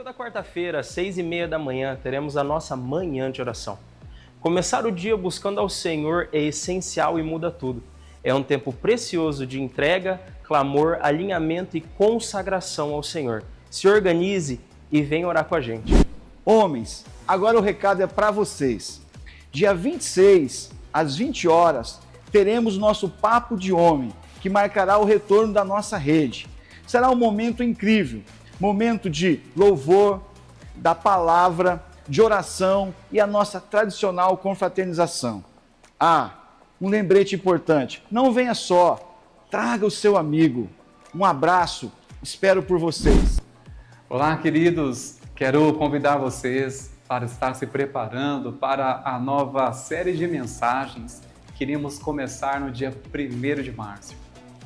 Toda quarta-feira, às 6h30 da manhã, teremos a nossa manhã de oração. Começar o dia buscando ao Senhor é essencial e muda tudo. É um tempo precioso de entrega, clamor, alinhamento e consagração ao Senhor. Se organize e venha orar com a gente. Homens, agora o recado é para vocês. Dia 26, às 20 horas, teremos nosso Papo de Homem, que marcará o retorno da nossa rede. Será um momento incrível, momento de louvor, da palavra, de oração e a nossa tradicional confraternização. Um lembrete importante, não venha só, traga o seu amigo. Um abraço, espero por vocês. Olá, queridos, quero convidar vocês para estar se preparando para a nova série de mensagens que iremos começar no dia 1º de março,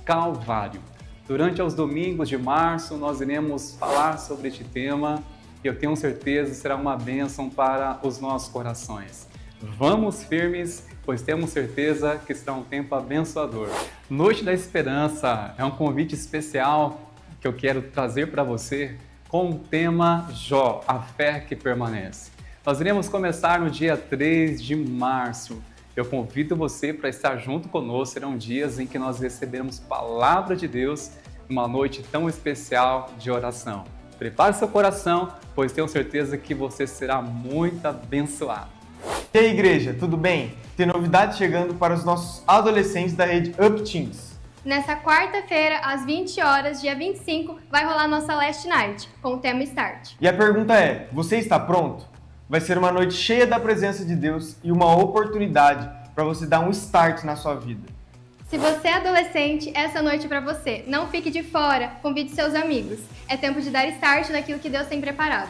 Calvário. Durante os domingos de março, nós iremos falar sobre este tema e eu tenho certeza que será uma bênção para os nossos corações. Vamos firmes, pois temos certeza que será um tempo abençoador. Noite da Esperança é um convite especial que eu quero trazer para você com o tema Jó, a fé que permanece. Nós iremos começar no dia 3 de março. Eu convido você para estar junto conosco. Serão dias em que nós receberemos palavra de Deus, uma noite tão especial de oração. Prepare seu coração, pois tenho certeza que você será muito abençoado. E aí, igreja, tudo bem? Tem novidade chegando para os nossos adolescentes da rede Up Teens. Nessa quarta-feira, às 20 horas, dia 25, vai rolar nossa Last Night, com o tema Start. E a pergunta é, você está pronto? Vai ser uma noite cheia da presença de Deus e uma oportunidade para você dar um start na sua vida. Se você é adolescente, essa noite é para você. Não fique de fora, convide seus amigos. É tempo de dar start naquilo que Deus tem preparado.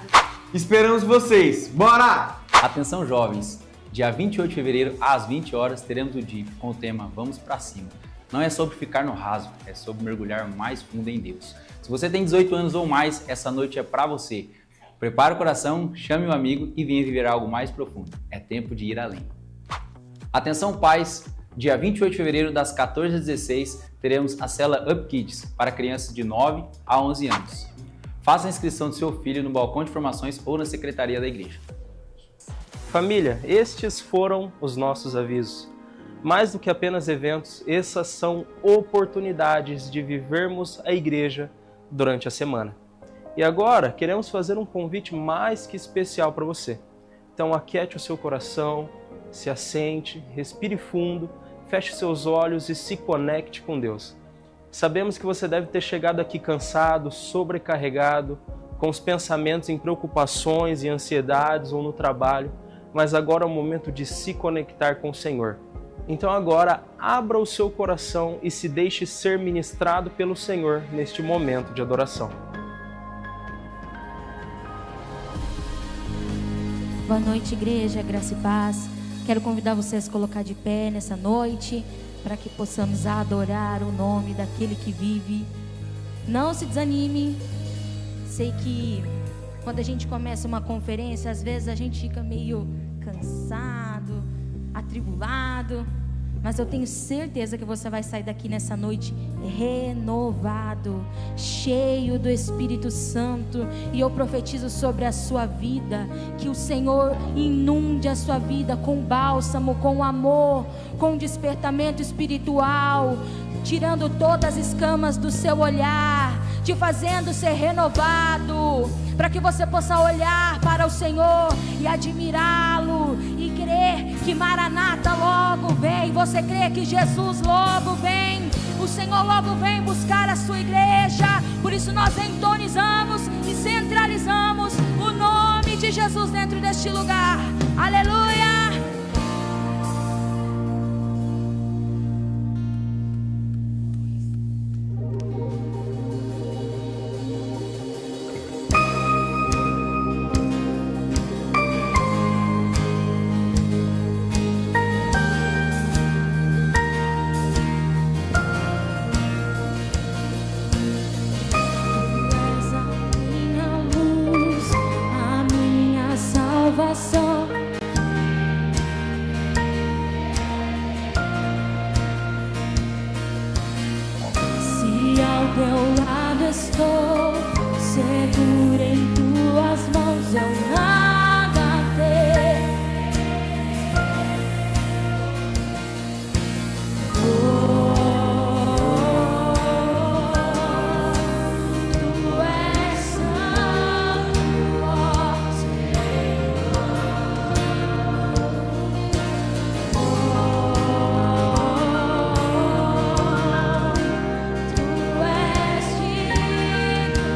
Esperamos vocês! Bora! Atenção, jovens! Dia 28 de fevereiro, às 20 horas, teremos o DIP com o tema Vamos Pra Cima. Não é sobre ficar no raso, é sobre mergulhar mais fundo em Deus. Se você tem 18 anos ou mais, essa noite é para você. Prepare o coração, chame um amigo e venha viver algo mais profundo. É tempo de ir além. Atenção, pais! Dia 28 de fevereiro, das 14 às 16, teremos a célula Up Kids para crianças de 9 a 11 anos. Faça a inscrição do seu filho no balcão de formações ou na secretaria da igreja. Família, estes foram os nossos avisos. Mais do que apenas eventos, essas são oportunidades de vivermos a igreja durante a semana. E agora, queremos fazer um convite mais que especial para você. Então, aquiete o seu coração, se assente, respire fundo, feche seus olhos e se conecte com Deus. Sabemos que você deve ter chegado aqui cansado, sobrecarregado, com os pensamentos em preocupações e ansiedades ou no trabalho, mas agora é o momento de se conectar com o Senhor. Então agora, abra o seu coração e se deixe ser ministrado pelo Senhor neste momento de adoração. Boa noite, igreja, graça e paz. Quero convidar você a se colocar de pé nessa noite, para que possamos adorar o nome daquele que vive. Não se desanime. Sei que quando a gente começa uma conferência, às vezes a gente fica meio cansado, atribulado, mas eu tenho certeza que você vai sair daqui nessa noite renovado, cheio do Espírito Santo. E eu profetizo sobre a sua vida, que o Senhor inunde a sua vida com bálsamo, com amor, com despertamento espiritual, tirando todas as escamas do seu olhar, te fazendo ser renovado, para que você possa olhar para o Senhor e admirá-lo e crer que Maranata logo vem. Você crê que Jesus logo vem? O Senhor logo vem buscar a sua igreja. Por isso nós entonizamos e centralizamos o nome de Jesus dentro deste lugar. Aleluia! Teu lado estou, segura em tua tuas mãos eu nada ter. Tu és santo, ó Tu és digno.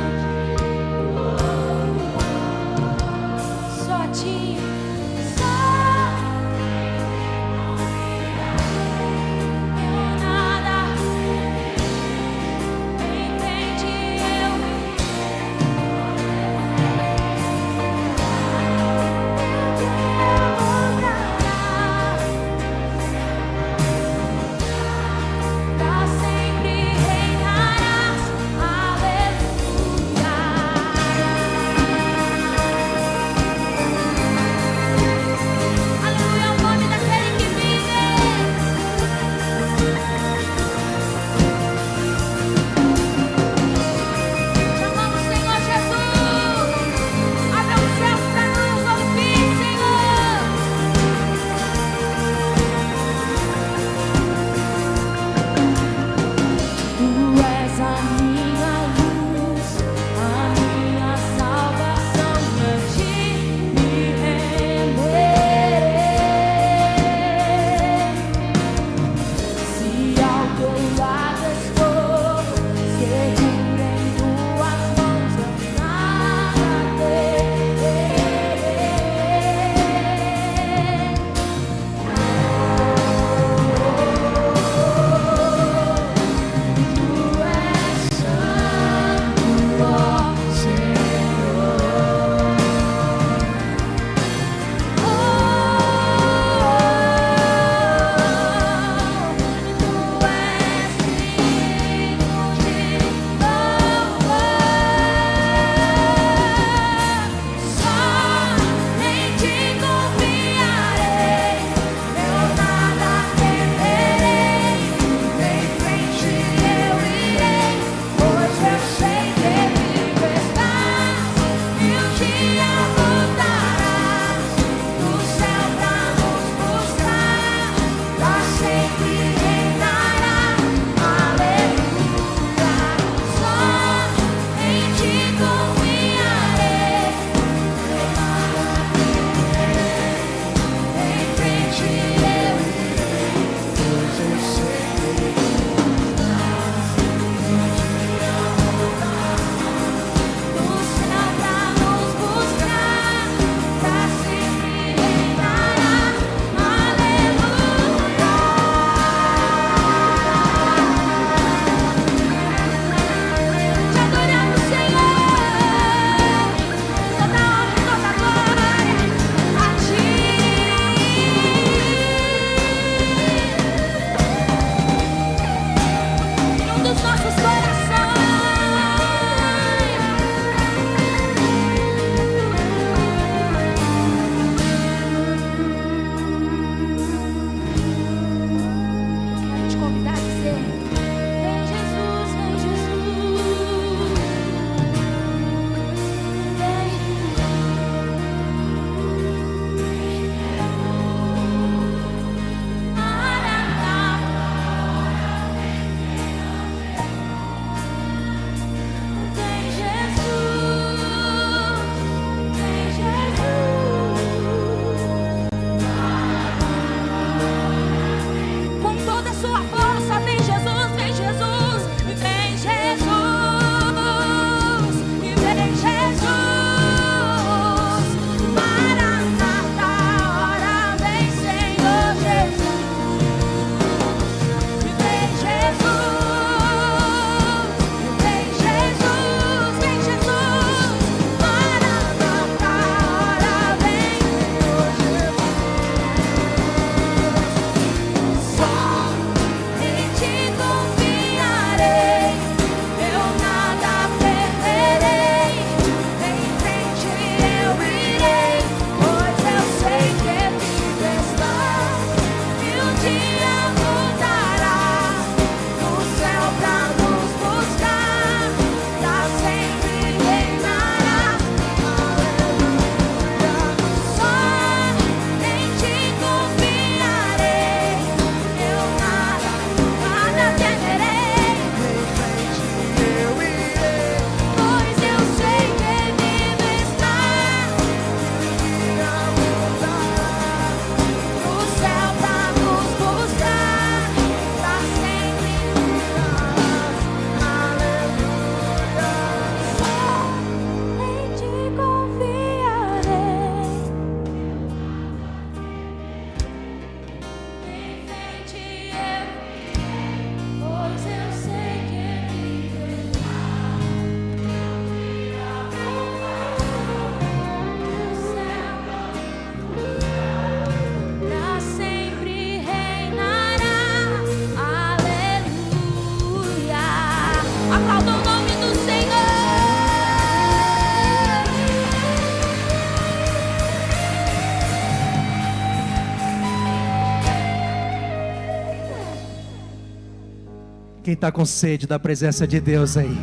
Quem está com sede da presença de Deus aí?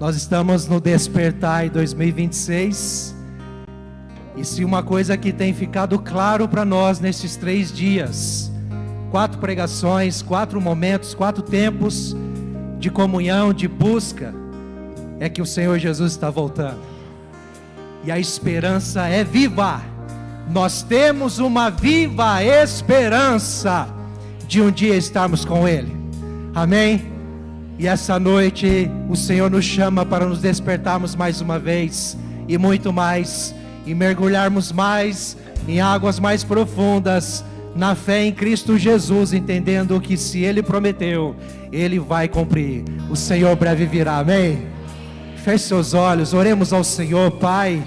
Nós estamos no Despertar 2026. E se uma coisa que tem ficado claro para nós nesses 3 dias, 4 pregações, 4 momentos, 4 tempos de comunhão, de busca, é que o Senhor Jesus está voltando. E a esperança é viva. Nós temos uma viva esperança de um dia estarmos com Ele. Amém? E essa noite o Senhor nos chama para nos despertarmos mais uma vez, e muito mais, e mergulharmos mais em águas mais profundas, na fé em Cristo Jesus, entendendo que se Ele prometeu, Ele vai cumprir. O Senhor breve virá. Amém? Feche seus olhos, oremos ao Senhor. Pai,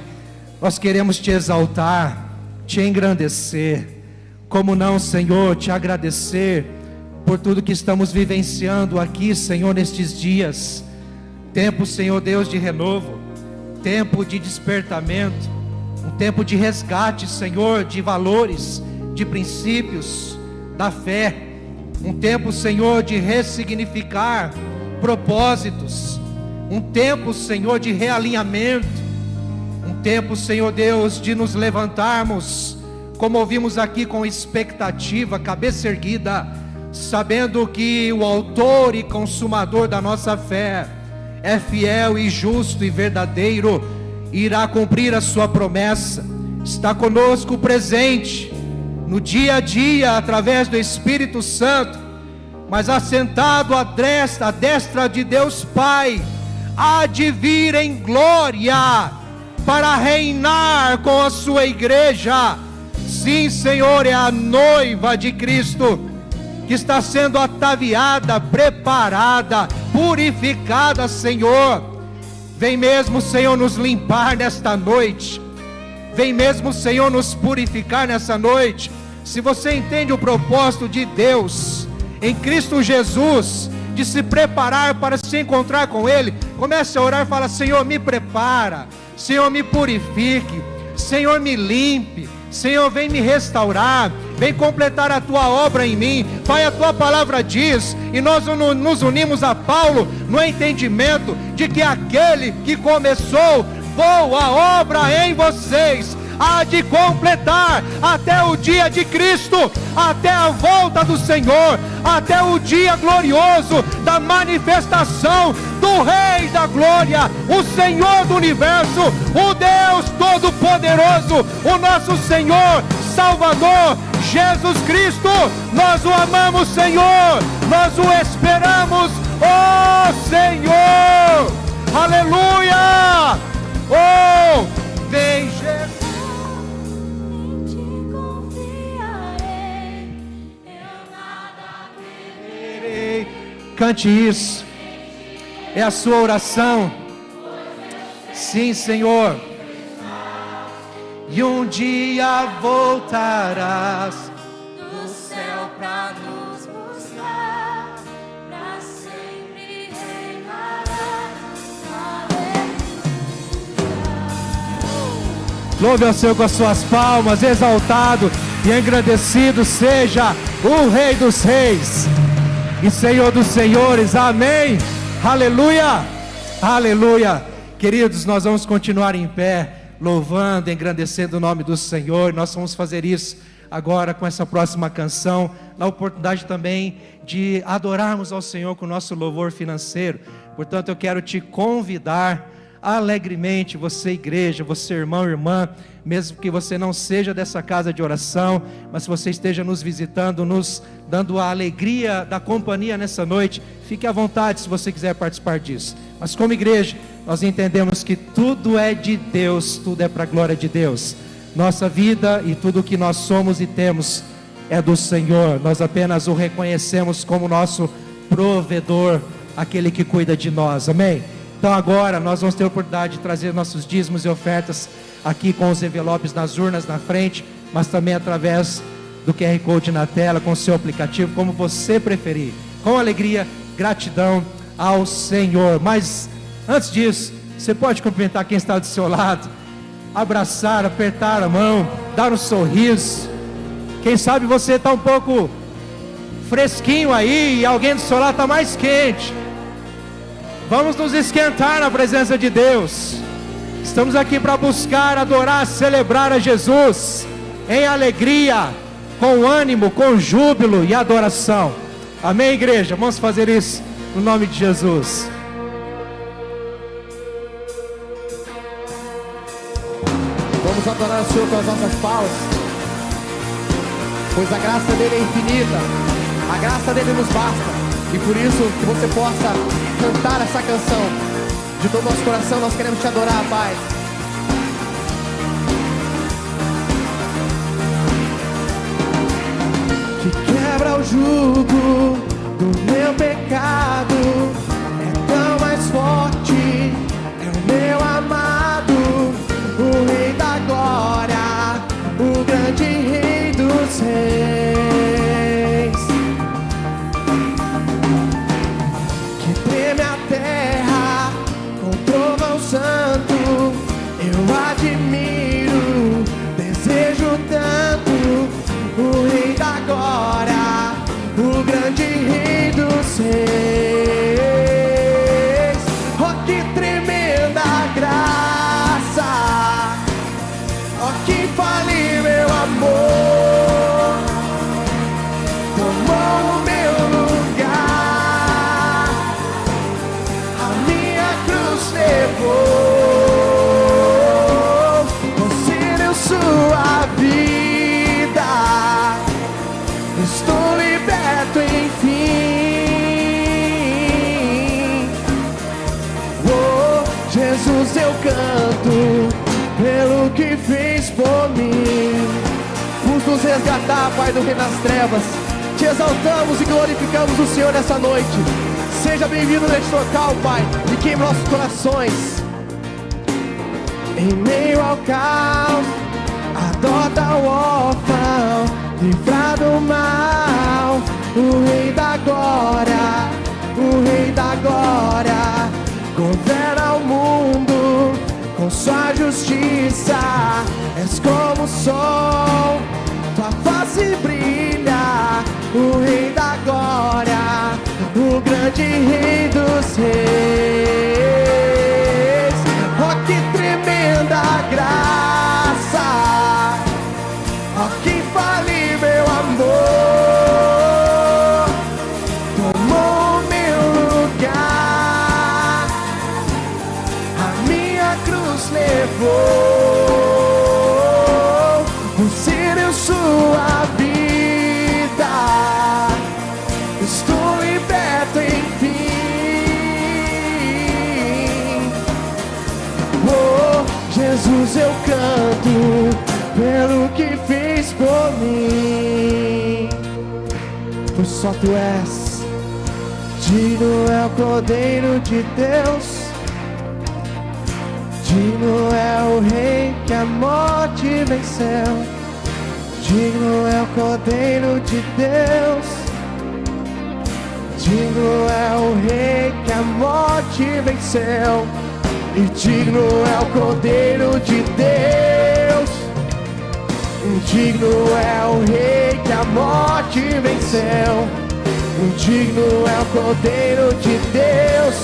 nós queremos Te exaltar, Te engrandecer. Como não, Senhor, Te agradecer por tudo que estamos vivenciando aqui, Senhor, nestes dias. Tempo, Senhor Deus, de renovo, tempo de despertamento, um tempo de resgate, Senhor, de valores, de princípios, da fé. Um tempo, Senhor, de ressignificar propósitos. Um tempo, Senhor, de realinhamento. Um tempo, Senhor Deus, de nos levantarmos, como ouvimos aqui, com expectativa, cabeça erguida, sabendo que o autor e consumador da nossa fé é fiel e justo e verdadeiro, irá cumprir a sua promessa. Está conosco presente no dia a dia, através do Espírito Santo, mas assentado à destra de Deus Pai, há de vir em glória para reinar com a sua igreja. Sim, Senhor, é a noiva de Cristo que está sendo ataviada, preparada, purificada, Senhor. Vem mesmo, Senhor, nos limpar nesta noite. Vem mesmo, Senhor, nos purificar nessa noite. Se você entende o propósito de Deus em Cristo Jesus, de se preparar para se encontrar com Ele, comece a orar e fala: Senhor, me prepara, Senhor, me purifique, Senhor, me limpe, Senhor, vem me restaurar, vem completar a Tua obra em mim. Pai, a Tua palavra diz, e nós nos unimos a Paulo no entendimento de que aquele que começou boa obra em vocês há de completar até o dia de Cristo, até a volta do Senhor, até o dia glorioso da manifestação do Rei da Glória, o Senhor do Universo, o Deus Todo-Poderoso, o nosso Senhor, Salvador, Jesus Cristo. Nós o amamos, Senhor, nós o esperamos, ó Senhor, aleluia. Oh, vem Jesus. Cante isso, é a sua oração. Sim, Senhor. E um dia voltarás do céu pra nos buscar, pra sempre reinarás. Louve ao Senhor com as suas palmas, exaltado e engrandecido seja o Rei dos Reis e Senhor dos Senhores. Amém. Aleluia. Aleluia. Queridos, nós vamos continuar em pé, louvando, engrandecendo o nome do Senhor. Nós vamos fazer isso agora com essa próxima canção, na oportunidade também de adorarmos ao Senhor com o nosso louvor financeiro. Portanto, eu quero te convidar alegremente, você igreja, você irmão, irmã, mesmo que você não seja dessa casa de oração, mas se você esteja nos visitando, nos dando a alegria da companhia nessa noite, fique à vontade se você quiser participar disso. Mas como igreja, nós entendemos que tudo é de Deus, tudo é para a glória de Deus. Nossa vida e tudo o que nós somos e temos é do Senhor. Nós apenas o reconhecemos como nosso provedor, aquele que cuida de nós. Amém? Então agora nós vamos ter a oportunidade de trazer nossos dízimos e ofertas aqui com os envelopes nas urnas na frente, mas também através do QR Code na tela, com o seu aplicativo, como você preferir. Com alegria, gratidão ao Senhor. Mas antes disso, você pode cumprimentar quem está do seu lado, abraçar, apertar a mão, dar um sorriso. Quem sabe você está um pouco fresquinho aí e alguém do seu lado está mais quente. Vamos nos esquentar na presença de Deus. Estamos aqui para buscar, adorar, celebrar a Jesus em alegria, com ânimo, com júbilo e adoração. Amém, igreja? Vamos fazer isso no nome de Jesus. Vamos adorar o Senhor com as nossas palmas, pois a graça dele é infinita, a graça dele nos basta. E por isso que você possa cantar essa canção de todo o nosso coração. Nós queremos te adorar, Pai. Que quebra o jugo do meu pecado, é tão mais forte, é o meu amado, o Rei da Glória, o grande Rei dos Reis. Que treme a terra com trovão santo, eu admiro, desejo tanto o Rei da Glória, o grande Rei dos Reis. Oh, que tremenda graça, oh, que fale meu amor, tomou o meu lugar, a minha cruz levou, você deu sua vida, estou liberto enfim. Oh, Jesus, eu canto pelo que fez por mim. Por nos resgatar, Pai do Rei das Trevas, te exaltamos e glorificamos o Senhor nessa noite. Seja bem-vindo neste local, Pai, e queime nossos corações. Em meio ao caos, adota o órfão, livra do mal, o Rei da Glória, o Rei da Glória, governa o mundo com sua justiça. És como o sol, tua face brilha, o Rei da Glória, o grande Rei dos Reis. Oh, que tremenda graça, oh, que fale meu amor, tomou o meu lugar, a minha cruz levou, você deu sua vida, estou liberto enfim. Oh, Jesus, eu canto pelo que fez por mim, pois só tu és digno, é o Cordeiro de Deus, digno é o Rei que a morte venceu, digno é o Cordeiro de Deus, digno é o Rei que a morte venceu, e digno é o Cordeiro de Deus, digno é o Rei que a morte venceu, digno é o Cordeiro de Deus,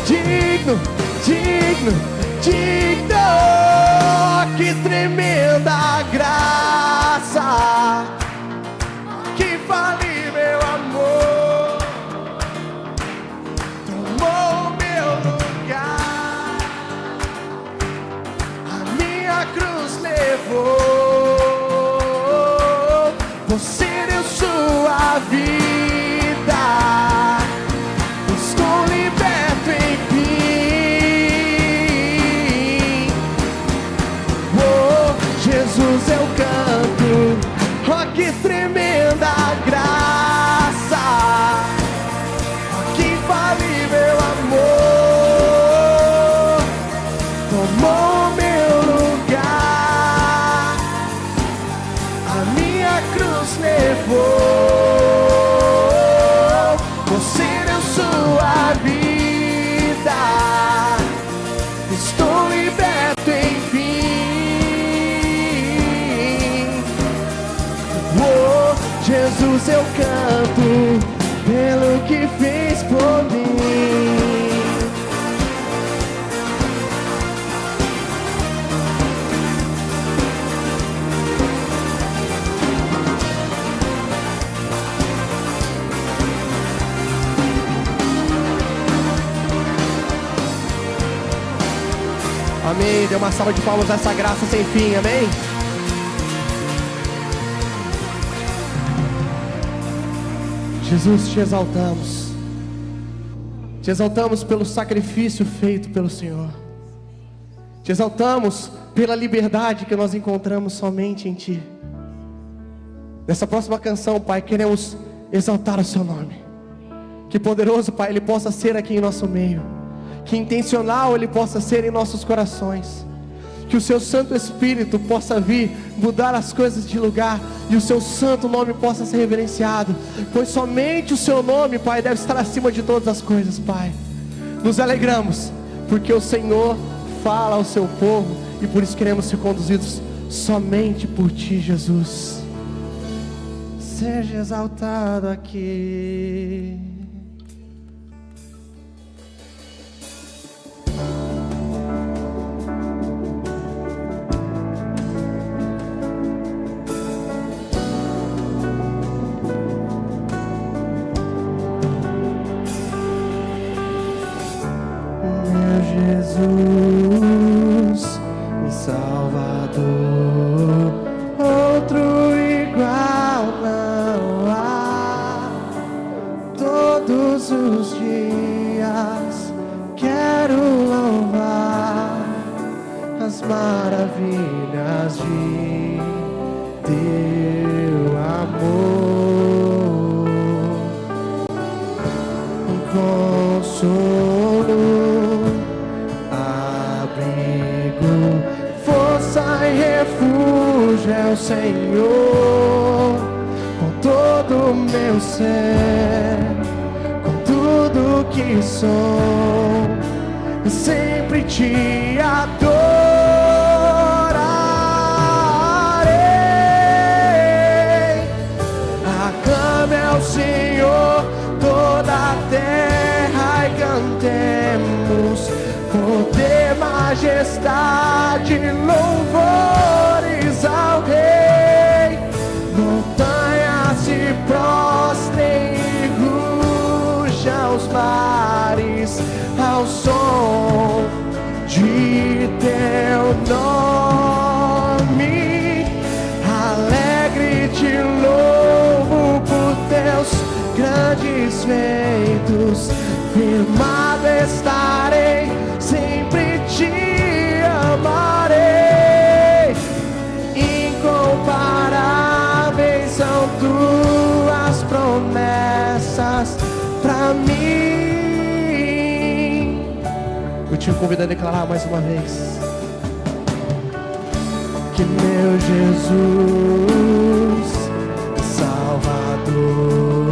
digno, digno, digno. Que tremenda graça, que vale meu amor, tomou o meu lugar, a minha cruz levou, você deu sua vida, estou liberto enfim. Oh, Jesus, eu canto, oh, que tremenda graça, oh, que vale meu amor, tomou meu lugar, a minha cruz levou, você deu sua vida, estou liberto enfim. Oh, Jesus, juntos eu canto pelo que fez por mim. Amém. Dê uma salva de palmas a essa graça sem fim. Amém. Jesus, te exaltamos. Te exaltamos pelo sacrifício feito pelo Senhor. Te exaltamos pela liberdade que nós encontramos somente em Ti. Nessa próxima canção, Pai, queremos exaltar o Seu nome. Que poderoso, Pai, Ele possa ser aqui em nosso meio. Que intencional Ele possa ser em nossos corações. Que o Seu Santo Espírito possa vir mudar as coisas de lugar e o Seu santo nome possa ser reverenciado, pois somente o Seu nome, Pai, deve estar acima de todas as coisas, Pai. Nos alegramos porque o Senhor fala ao Seu povo e por isso queremos ser conduzidos somente por Ti, Jesus. Seja exaltado aqui. Jesus, meu Salvador, outro igual não há. Todos os dias quero louvar as maravilhas de Teu amor, um consolo, força e refúgio é o Senhor. Com todo o meu ser, com tudo que sou, eu sempre Te adorarei. Aclame ao Senhor toda a terra e cantemos poder, majestade, louvores ao Rei. Montanhas se prostrem e rujam os mares ao som de Teu nome. Alegre Te louvo por Teus grandes feitos. Firmado estarei, sempre Te amarei. Incomparáveis são Tuas promessas pra mim. Eu te convido a declarar mais uma vez que meu Jesus, Salvador,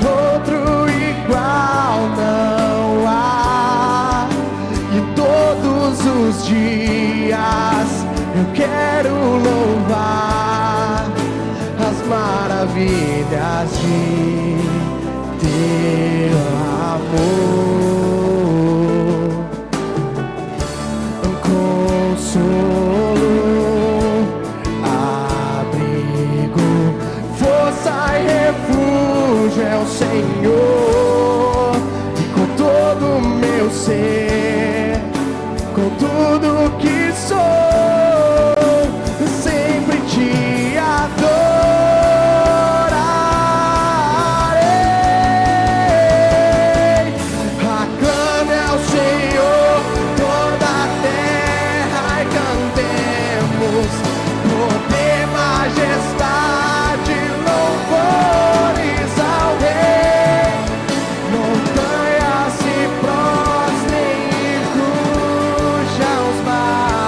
outro igual não há. E todos os dias eu quero louvar as maravilhas de Teu amor, um consolo, abrigo, força e refúgio é o Senhor. E com todo o meu ser, com tudo que sou, eu sempre Te adorarei. Aclame ao Senhor toda a terra e cantemos poder, majestade, louvores ao Rei. Montanhas se prostrem e rujam os mares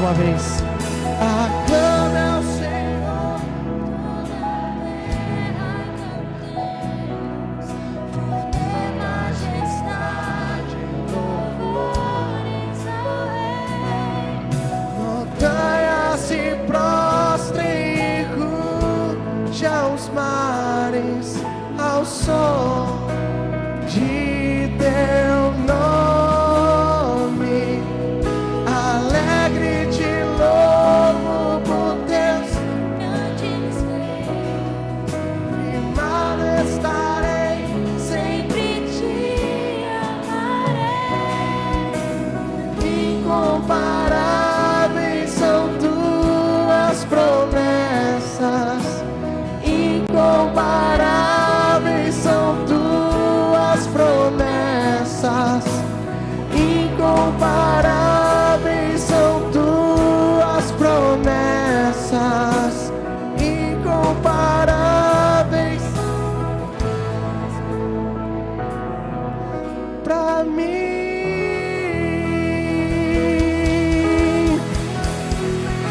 uma vez. Aclame ao Senhor. Toda majestade, louvores ao Rei. Montanhas se prostrem e rujam os mares ao som de teu nome. Alegre de louvo por teus grandes feitos, primado estarei, sempre te amarei. Incomparáveis são tuas promessas, incomparáveis são tuas promessas, incomparáveis são tuas promessas, incomparáveis pra mim.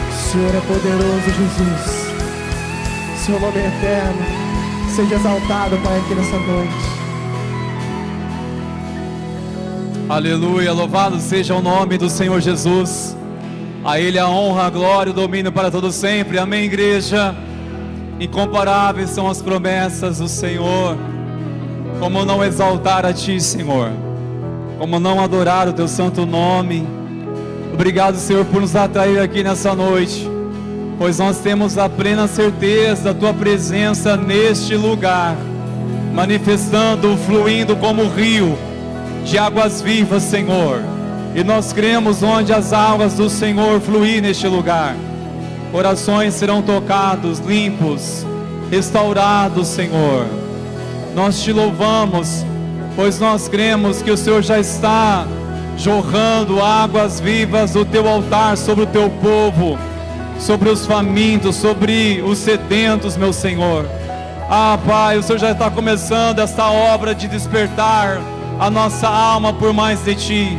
O Senhor é poderoso, Jesus. Seu nome é eterno. Seja exaltado, Pai, aqui nessa noite. Aleluia, louvado seja o nome do Senhor Jesus. A Ele a honra, a glória, o domínio para todo sempre. Amém, igreja. Incomparáveis são as promessas do Senhor. Como não exaltar a Ti, Senhor? Como não adorar o Teu santo nome? Obrigado, Senhor, por nos atrair aqui nessa noite, pois nós temos a plena certeza da Tua presença neste lugar, manifestando, fluindo como rio de águas vivas, Senhor. E nós cremos onde as águas do Senhor fluir neste lugar, corações serão tocados, limpos, restaurados, Senhor. Nós Te louvamos, pois nós cremos que o Senhor já está jorrando águas vivas do Teu altar sobre o Teu povo, sobre os famintos, sobre os sedentos, meu Senhor. Ah, Pai, o Senhor já está começando esta obra de despertar a nossa alma por mais de Ti,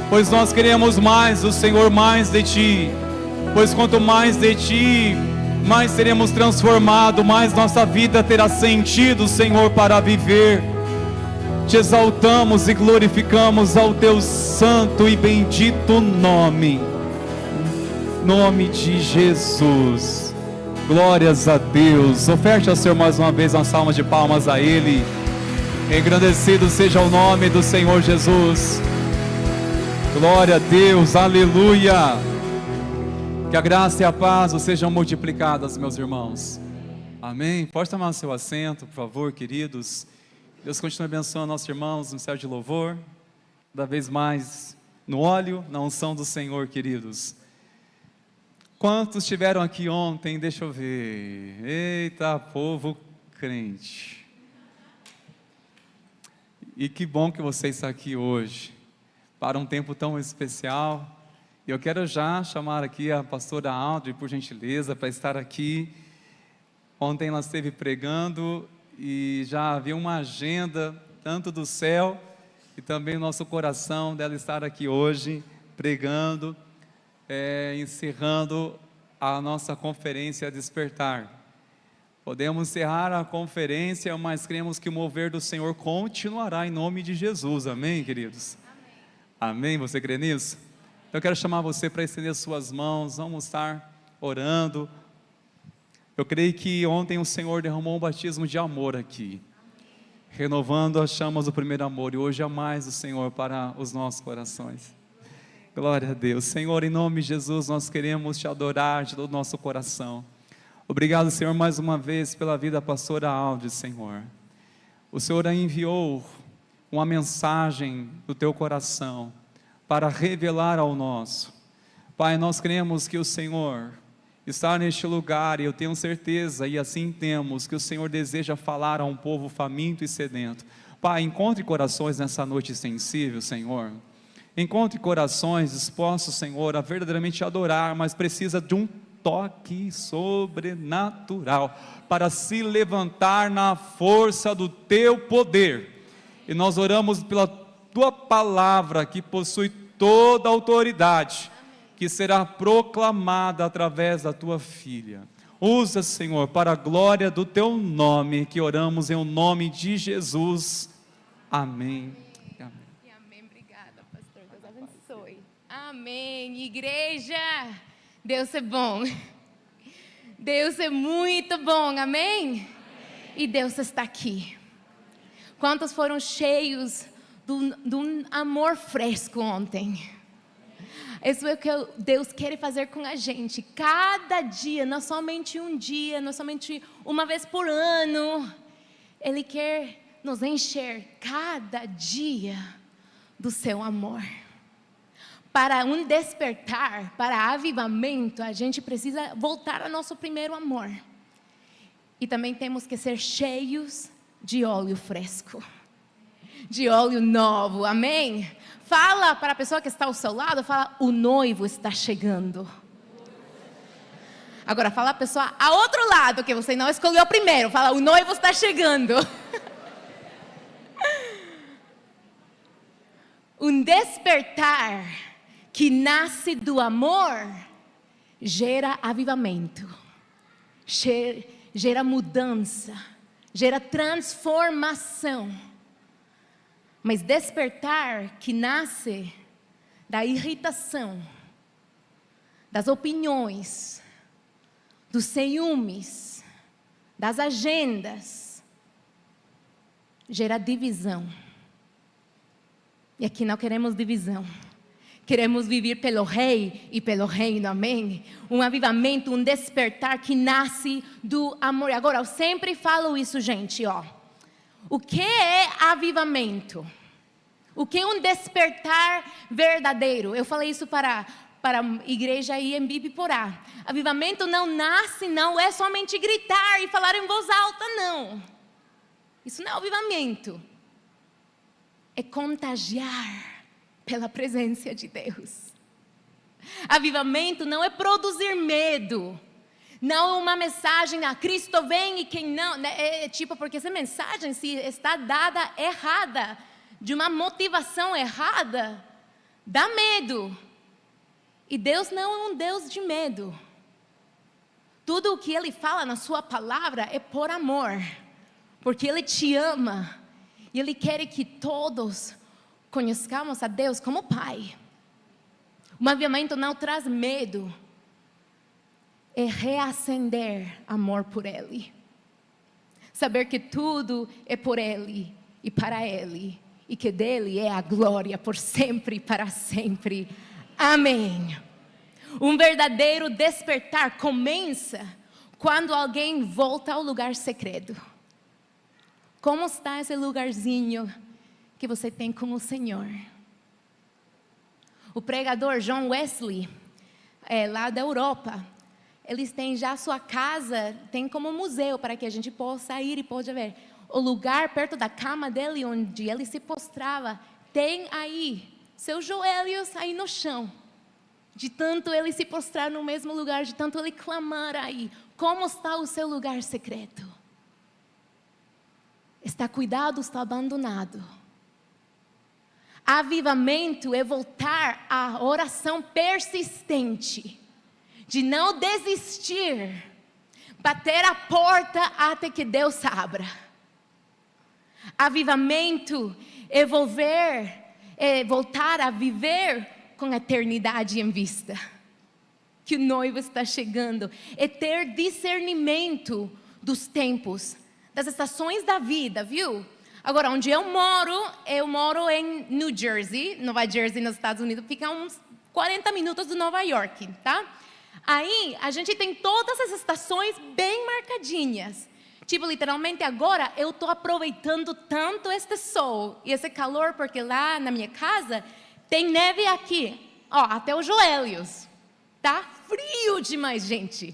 pois nós queremos mais do Senhor, mais de Ti, pois quanto mais de Ti, mais seremos transformados, mais nossa vida terá sentido, Senhor, para viver. Te exaltamos e glorificamos ao Teu santo e bendito nome, nome de Jesus. Glórias a Deus. Oferte ao Senhor mais uma vez uma salva de palmas a Ele. Engrandecido seja o nome do Senhor Jesus. Glória a Deus, aleluia. Que a graça e a paz sejam multiplicadas, meus irmãos. Amém. Pode tomar o seu assento, por favor, queridos. Deus continue abençoando nossos irmãos no céu de louvor, cada vez mais no óleo, na unção do Senhor, queridos. Quantos estiveram aqui ontem? Deixa eu ver. Eita, povo crente. E que bom que você está aqui hoje, para um tempo tão especial. Eu quero já chamar aqui a pastora Audrey, por gentileza, para estar aqui. Ontem ela esteve pregando e já havia uma agenda, tanto do céu, e também o nosso coração dela estar aqui hoje, pregando, encerrando a nossa conferência Despertar. Podemos encerrar a conferência, mas cremos que o mover do Senhor continuará em nome de Jesus, amém, queridos? Amém, amém? Você crê nisso? Eu quero chamar você para estender suas mãos, vamos estar orando. Eu creio que ontem o Senhor derramou um batismo de amor aqui, renovando as chamas do primeiro amor, e hoje há mais do Senhor para os nossos corações. Glória a Deus. Senhor, em nome de Jesus, nós queremos Te adorar de todo o nosso coração. Obrigado, Senhor, mais uma vez pela vida da pastora Audrey, Senhor. O Senhor enviou uma mensagem do Teu coração para revelar ao nosso. Pai, nós cremos que o Senhor está neste lugar, e eu tenho certeza, e assim temos, que o Senhor deseja falar a um povo faminto e sedento. Pai, encontre corações nessa noite sensível, Senhor. Encontre corações dispostos, Senhor, a verdadeiramente adorar, mas precisa de um toque sobrenatural para se levantar na força do Teu poder. E nós oramos pela Tua palavra, que possui toda a autoridade, que será proclamada através da tua filha. Usa, Senhor, para a glória do teu nome, que oramos em o nome de Jesus. Amém. Amém. Obrigada, pastor. Deus abençoe. Amém. Igreja, Deus é bom. Deus é muito bom. Amém? E Deus está aqui. Quantos foram cheios de um amor fresco ontem? Isso é o que Deus quer fazer com a gente. Cada dia, não somente um dia, não somente uma vez por ano. Ele quer nos encher cada dia do seu amor. Para um despertar, para avivamento, a gente precisa voltar ao nosso primeiro amor. E também temos que ser cheios de óleo fresco, de óleo novo, amém? Fala para a pessoa que está ao seu lado, fala, o noivo está chegando. Agora fala a pessoa ao outro lado, que você não escolheu primeiro, fala, o noivo está chegando. Um despertar que nasce do amor gera avivamento, gera mudança, gera transformação. Mas despertar que nasce da irritação, das opiniões, dos ciúmes, das agendas, gera divisão. E aqui não queremos divisão. Queremos viver pelo Rei e pelo reino, amém? Um avivamento, um despertar que nasce do amor. Agora, eu sempre falo isso, gente, ó. O que é avivamento? O que é um despertar verdadeiro? Eu falei isso para a igreja aí em Bibiporá. Avivamento não nasce, não é somente gritar e falar em voz alta, não. Isso não é avivamento. É contagiar pela presença de Deus. Avivamento não é produzir medo. Não é uma mensagem, Cristo vem e quem não. É tipo, porque essa mensagem, se está dada errada, de uma motivação errada, dá medo. E Deus não é um Deus de medo. Tudo o que Ele fala na sua palavra é por amor. Porque Ele te ama. E Ele quer que todos conheçamos a Deus como Pai. Um avivamento não traz medo. É reacender amor por Ele. Saber que tudo é por Ele e para Ele. E que dele é a glória por sempre e para sempre. Amém. Um verdadeiro despertar começa quando alguém volta ao lugar secreto. Como está esse lugarzinho que você tem com o Senhor? O pregador John Wesley, lá da Europa, eles têm já a sua casa, tem como museu para que a gente possa ir e pode ver. O lugar perto da cama dele, onde ele se prostrava, tem aí seus joelhos aí no chão. De tanto ele se prostrar no mesmo lugar, de tanto ele clamar aí. Como está o seu lugar secreto? Está cuidado, está abandonado. Avivamento é voltar à oração persistente. De não desistir. Bater a porta até que Deus abra. Avivamento é voltar a viver com a eternidade em vista. Que o noivo está chegando. É ter discernimento dos tempos, das estações da vida, viu? Agora, onde eu moro em New Jersey, Nova Jersey, nos Estados Unidos, fica uns 40 minutos de Nova York, tá? Aí, a gente tem todas as estações bem marcadinhas. Tipo, literalmente agora eu estou aproveitando tanto este sol e esse calor, porque lá na minha casa tem neve aqui, ó, até os joelhos. Tá frio demais, gente.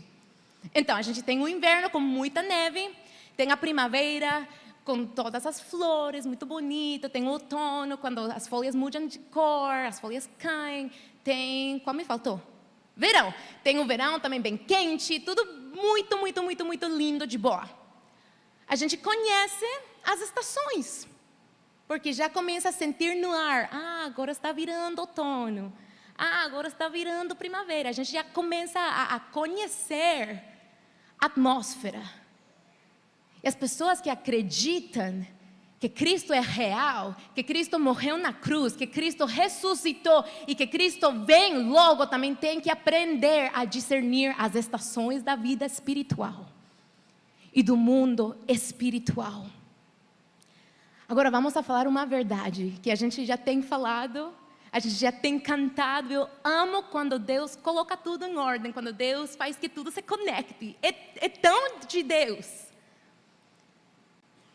Então, a gente tem o inverno com muita neve, tem a primavera com todas as flores, muito bonito, tem o outono, quando as folhas mudam de cor, as folhas caem, tem, qual me faltou? Verão. Tem o verão também bem quente, tudo muito, muito, muito, muito lindo, de boa. A gente conhece as estações, porque já começa a sentir no ar, agora está virando outono, agora está virando primavera. A gente já começa a conhecer a atmosfera. E as pessoas que acreditam que Cristo é real, que Cristo morreu na cruz, que Cristo ressuscitou e que Cristo vem logo, também tem que aprender a discernir as estações da vida espiritual e do mundo espiritual. Agora vamos a falar uma verdade que a gente já tem falado, a gente já tem cantado. Eu amo quando Deus coloca tudo em ordem, quando Deus faz que tudo se conecte. É tão de Deus.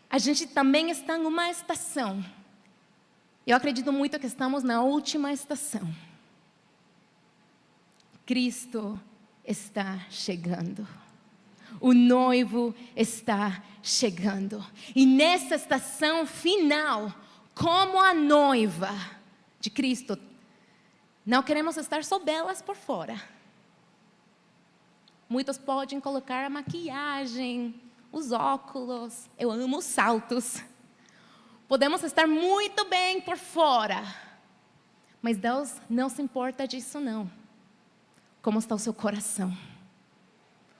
A gente também está em uma estação. Eu acredito muito que estamos na última estação. Cristo está chegando. O noivo está chegando. E nessa estação final, como a noiva de Cristo, não queremos estar só belas por fora. Muitos podem colocar a maquiagem, os óculos, eu amo os saltos. Podemos estar muito bem por fora, mas Deus não se importa disso não. Como está o seu coração?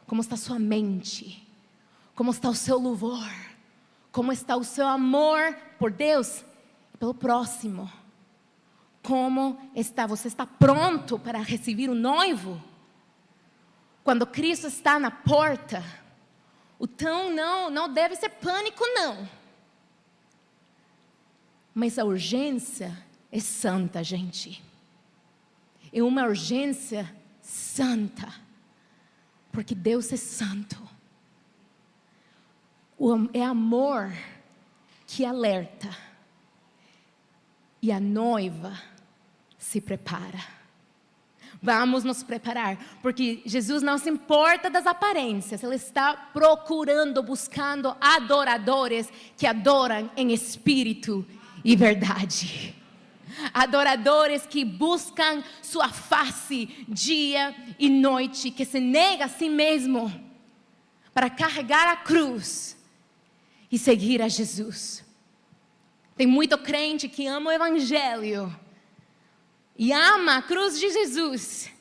Como está a sua mente? Como está o seu louvor? Como está o seu amor por Deus e pelo próximo? Como está? Você está pronto para receber o noivo? Quando Cristo está na porta, então não deve ser pânico não. Mas a urgência é santa, gente. É uma urgência santa. Porque Deus é santo. É amor que alerta. E a noiva se prepara. Vamos nos preparar, porque Jesus não se importa das aparências. Ele está procurando, buscando adoradores que adoram em espírito e verdade. Adoradores que buscam sua face dia e noite, que se nega a si mesmo para carregar a cruz e seguir a Jesus. Tem muito crente que ama o evangelho e ama a cruz de Jesus,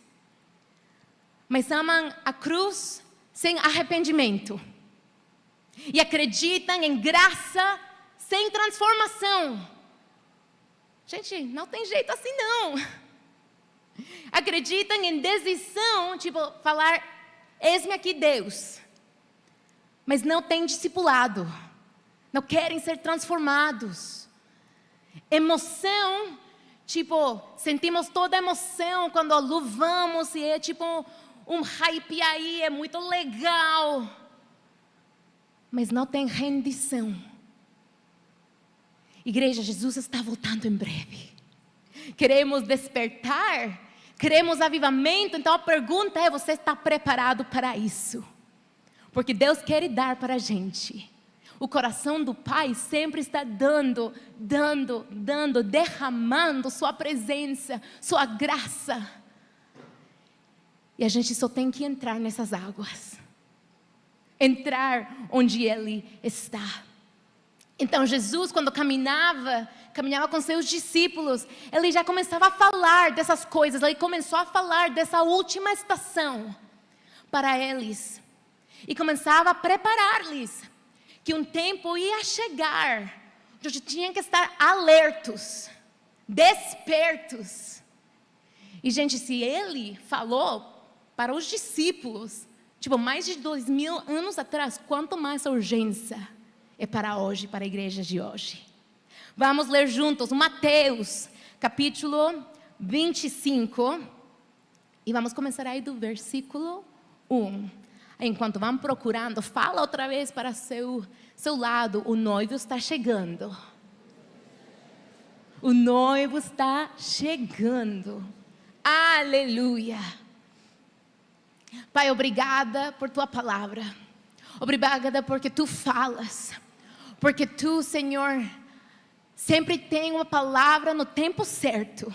mas amam a cruz sem arrependimento e acreditam em graça sem transformação. Gente, não tem jeito assim não. Acreditam em decisão, tipo falar, eis-me aqui Deus, mas não tem discipulado, não querem ser transformados. Emoção, tipo, sentimos toda a emoção quando louvamos e é tipo um hype aí, é muito legal. Mas não tem rendição. Igreja, Jesus está voltando em breve. Queremos despertar, queremos avivamento. Então a pergunta é, você está preparado para isso? Porque Deus quer dar para a gente. O coração do Pai sempre está dando, derramando sua presença, sua graça. E a gente só tem que entrar nessas águas. Entrar onde Ele está. Então Jesus, quando caminhava com seus discípulos, Ele já começava a falar dessas coisas. Ele começou a falar dessa última estação para eles. E começava a preparar-lhes que um tempo ia chegar, onde tinham que estar alertos, despertos. E gente, se Ele falou para os discípulos, tipo mais de 2000 anos atrás, quanto mais a urgência é para hoje, para a igreja de hoje. Vamos ler juntos Mateus, capítulo 25, e vamos começar aí do versículo 1. Enquanto vão procurando, fala outra vez para seu lado, o noivo está chegando. O noivo está chegando. Aleluia. Pai, obrigada por tua palavra. Obrigada porque tu falas. Porque tu, Senhor, sempre tem uma palavra no tempo certo.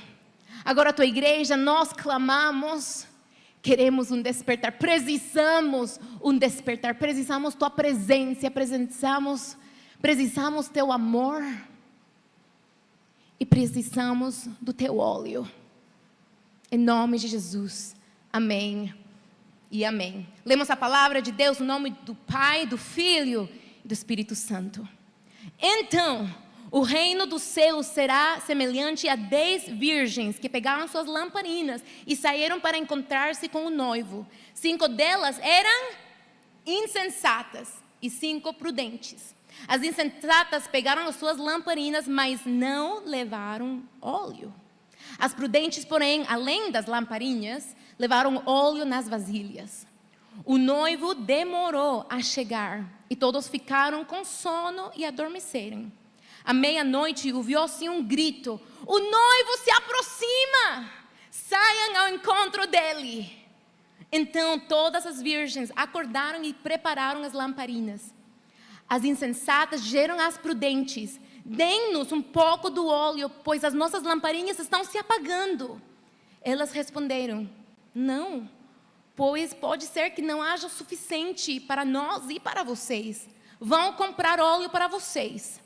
Agora a tua igreja, nós clamamos. Queremos um despertar, precisamos um despertar, precisamos tua presença, precisamos teu amor e precisamos do teu óleo. Em nome de Jesus. Amém e amém. Lemos a palavra de Deus no nome do Pai, do Filho e do Espírito Santo. Então, o reino dos céus será semelhante a 10 virgens que pegaram suas lamparinas e saíram para encontrar-se com o noivo. 5 delas eram insensatas e 5 prudentes. As insensatas pegaram as suas lamparinas, mas não levaram óleo. As prudentes, porém, além das lamparinhas, levaram óleo nas vasilhas. O noivo demorou a chegar e todos ficaram com sono e adormeceram. À meia-noite ouviu-se um grito: o noivo se aproxima! Saiam ao encontro dele! Então todas as virgens acordaram e prepararam as lamparinas. As insensatas disseram às prudentes: dê-nos um pouco do óleo, pois as nossas lamparinhas estão se apagando. Elas responderam: não, pois pode ser que não haja o suficiente para nós e para vocês. Vão comprar óleo para vocês.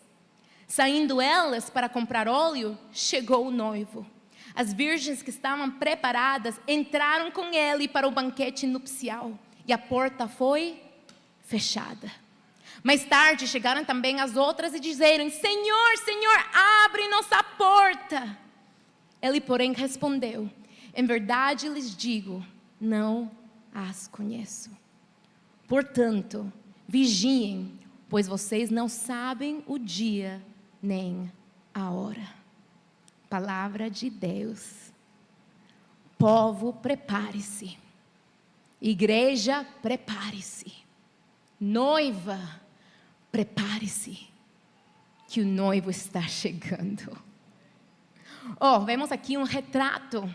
Saindo elas para comprar óleo, chegou o noivo. As virgens que estavam preparadas entraram com ele para o banquete nupcial e a porta foi fechada. Mais tarde chegaram também as outras e disseram: Senhor, Senhor, abre-nos a porta. Ele, porém, respondeu: em verdade lhes digo, não as conheço. Portanto, vigiem, pois vocês não sabem o dia nem a hora. Palavra de Deus. Povo, prepare-se. Igreja, prepare-se. Noiva, prepare-se, que o noivo está chegando. Vemos aqui um retrato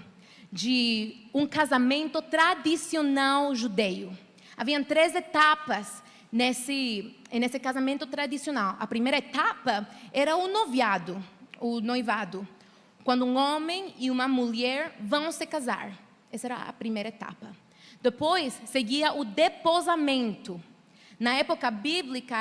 de um casamento tradicional judeu. Haviam 3 etapas nesse casamento tradicional. A primeira etapa era o noivado, quando um homem e uma mulher vão se casar. Essa era a primeira etapa. Depois seguia o deposamento. Na época bíblica,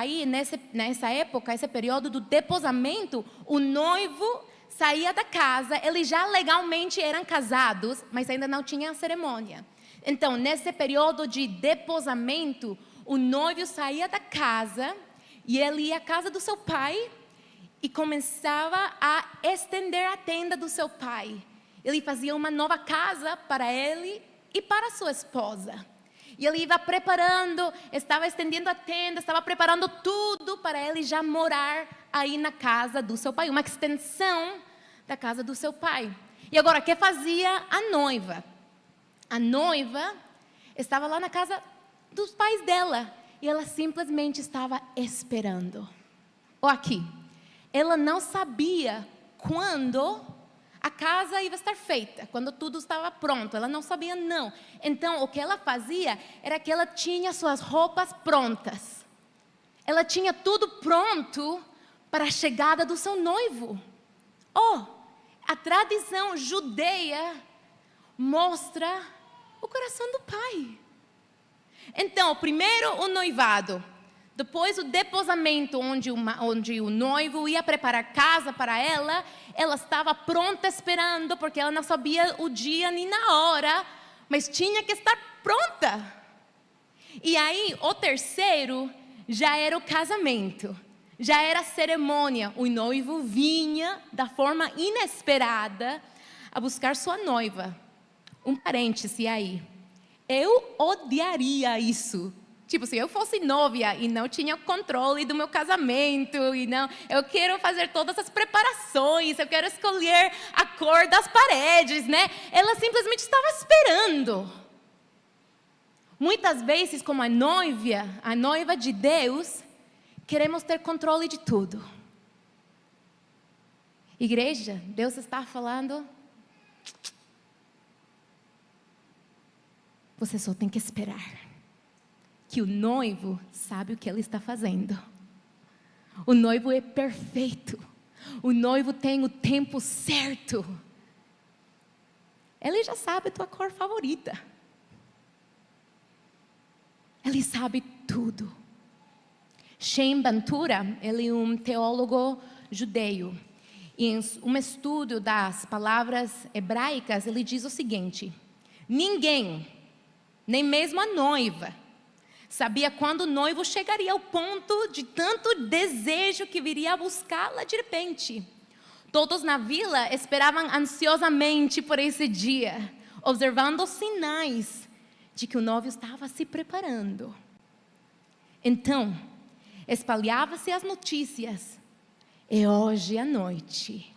nessa época, esse período do deposamento, o noivo saía da casa, eles já legalmente eram casados, mas ainda não tinha a cerimônia. Então, nesse período de deposamento, o noivo saía da casa e ele ia à casa do seu pai e começava a estender a tenda do seu pai. Ele fazia uma nova casa para ele e para sua esposa. E ele ia preparando, estava estendendo a tenda, estava preparando tudo para ele já morar aí na casa do seu pai, uma extensão da casa do seu pai. E agora, o que fazia a noiva? A noiva estava lá na casa dos pais dela e ela simplesmente estava esperando. Aqui, ela não sabia quando a casa ia estar feita, quando tudo estava pronto, ela não sabia não. Então, o que ela fazia era que ela tinha suas roupas prontas. Ela tinha tudo pronto para a chegada do seu noivo. A tradição judeia mostra o coração do pai. Então, primeiro o noivado, depois o deposamento, onde o noivo ia preparar casa para ela. Ela estava pronta esperando, porque ela não sabia o dia nem na hora, mas tinha que estar pronta. E aí, o terceiro já era o casamento, já era a cerimônia. O noivo vinha da forma inesperada a buscar sua noiva. Um parêntese aí, eu odiaria isso. Tipo, se eu fosse noiva e não tinha controle do meu casamento, eu quero fazer todas as preparações, eu quero escolher a cor das paredes, né? Ela simplesmente estava esperando. Muitas vezes, como a noiva de Deus, queremos ter controle de tudo. Igreja, Deus está falando, você só tem que esperar. Que o noivo sabe o que ele está fazendo. O noivo é perfeito. O noivo tem o tempo certo. Ele já sabe a tua cor favorita. Ele sabe tudo. Shem Bantura, ele é um teólogo judeu. E em um estudo das palavras hebraicas, ele diz o seguinte: ninguém, nem mesmo a noiva, sabia quando o noivo chegaria ao ponto de tanto desejo que viria a buscá-la de repente. Todos na vila esperavam ansiosamente por esse dia, observando os sinais de que o noivo estava se preparando. Então, espalhava-se as notícias. E hoje à noite,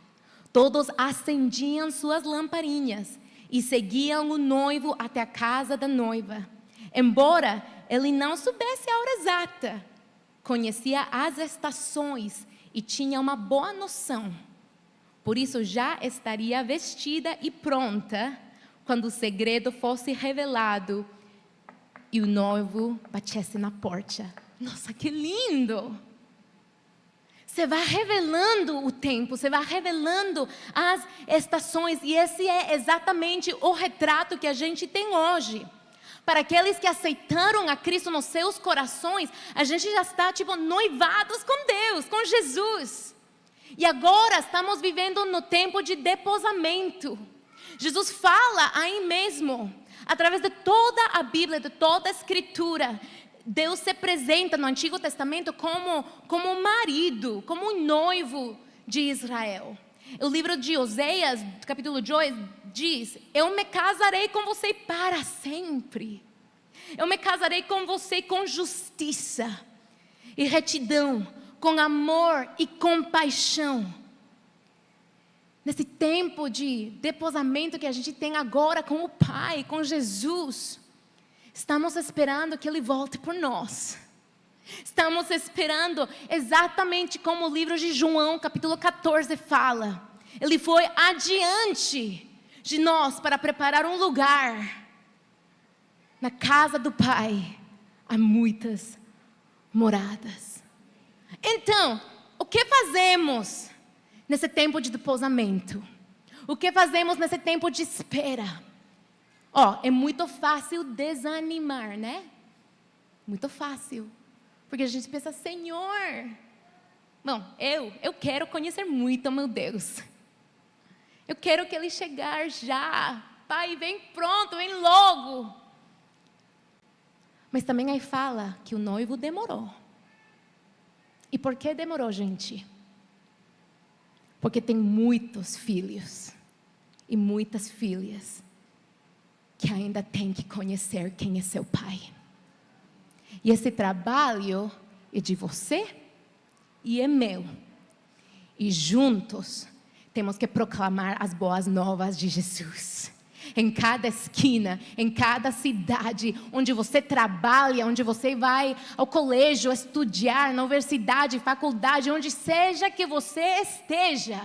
todos acendiam suas lamparinhas e seguiam o noivo até a casa da noiva. Embora ele não soubesse a hora exata, conhecia as estações e tinha uma boa noção. Por isso já estaria vestida e pronta quando o segredo fosse revelado e o noivo batesse na porta. Nossa, que lindo! Você vai revelando o tempo, você vai revelando as estações, e esse é exatamente o retrato que a gente tem hoje. Para aqueles que aceitaram a Cristo nos seus corações, a gente já está noivados com Deus, com Jesus. E agora estamos vivendo no tempo de deposamento. Jesus fala aí mesmo, através de toda a Bíblia, de toda a Escritura. Deus se apresenta no Antigo Testamento como um marido, como um noivo de Israel. O livro de Oséias, capítulo 2, diz: eu me casarei com você para sempre. Eu me casarei com você com justiça e retidão, com amor e compaixão. Nesse tempo de deposamento que a gente tem agora com o Pai, com Jesus, estamos esperando que Ele volte por nós. Estamos esperando exatamente como o livro de João, capítulo 14, fala. Ele foi adiante de nós para preparar um lugar. Na casa do Pai há muitas moradas. Então, o que fazemos nesse tempo de deposamento? O que fazemos nesse tempo de espera? É muito fácil desanimar, né? Muito fácil. Porque a gente pensa: Senhor, bom, eu quero conhecer muito o meu Deus. Eu quero que Ele chegar já. Pai, vem pronto, vem logo. Mas também aí fala que o noivo demorou. E por que demorou, gente? Porque tem muitos filhos e muitas filhas que ainda tem que conhecer quem é seu pai. E esse trabalho é de você e é meu. E juntos temos que proclamar as boas novas de Jesus. Em cada esquina, em cada cidade, onde você trabalha, onde você vai ao colégio estudar, na universidade, faculdade, onde seja que você esteja,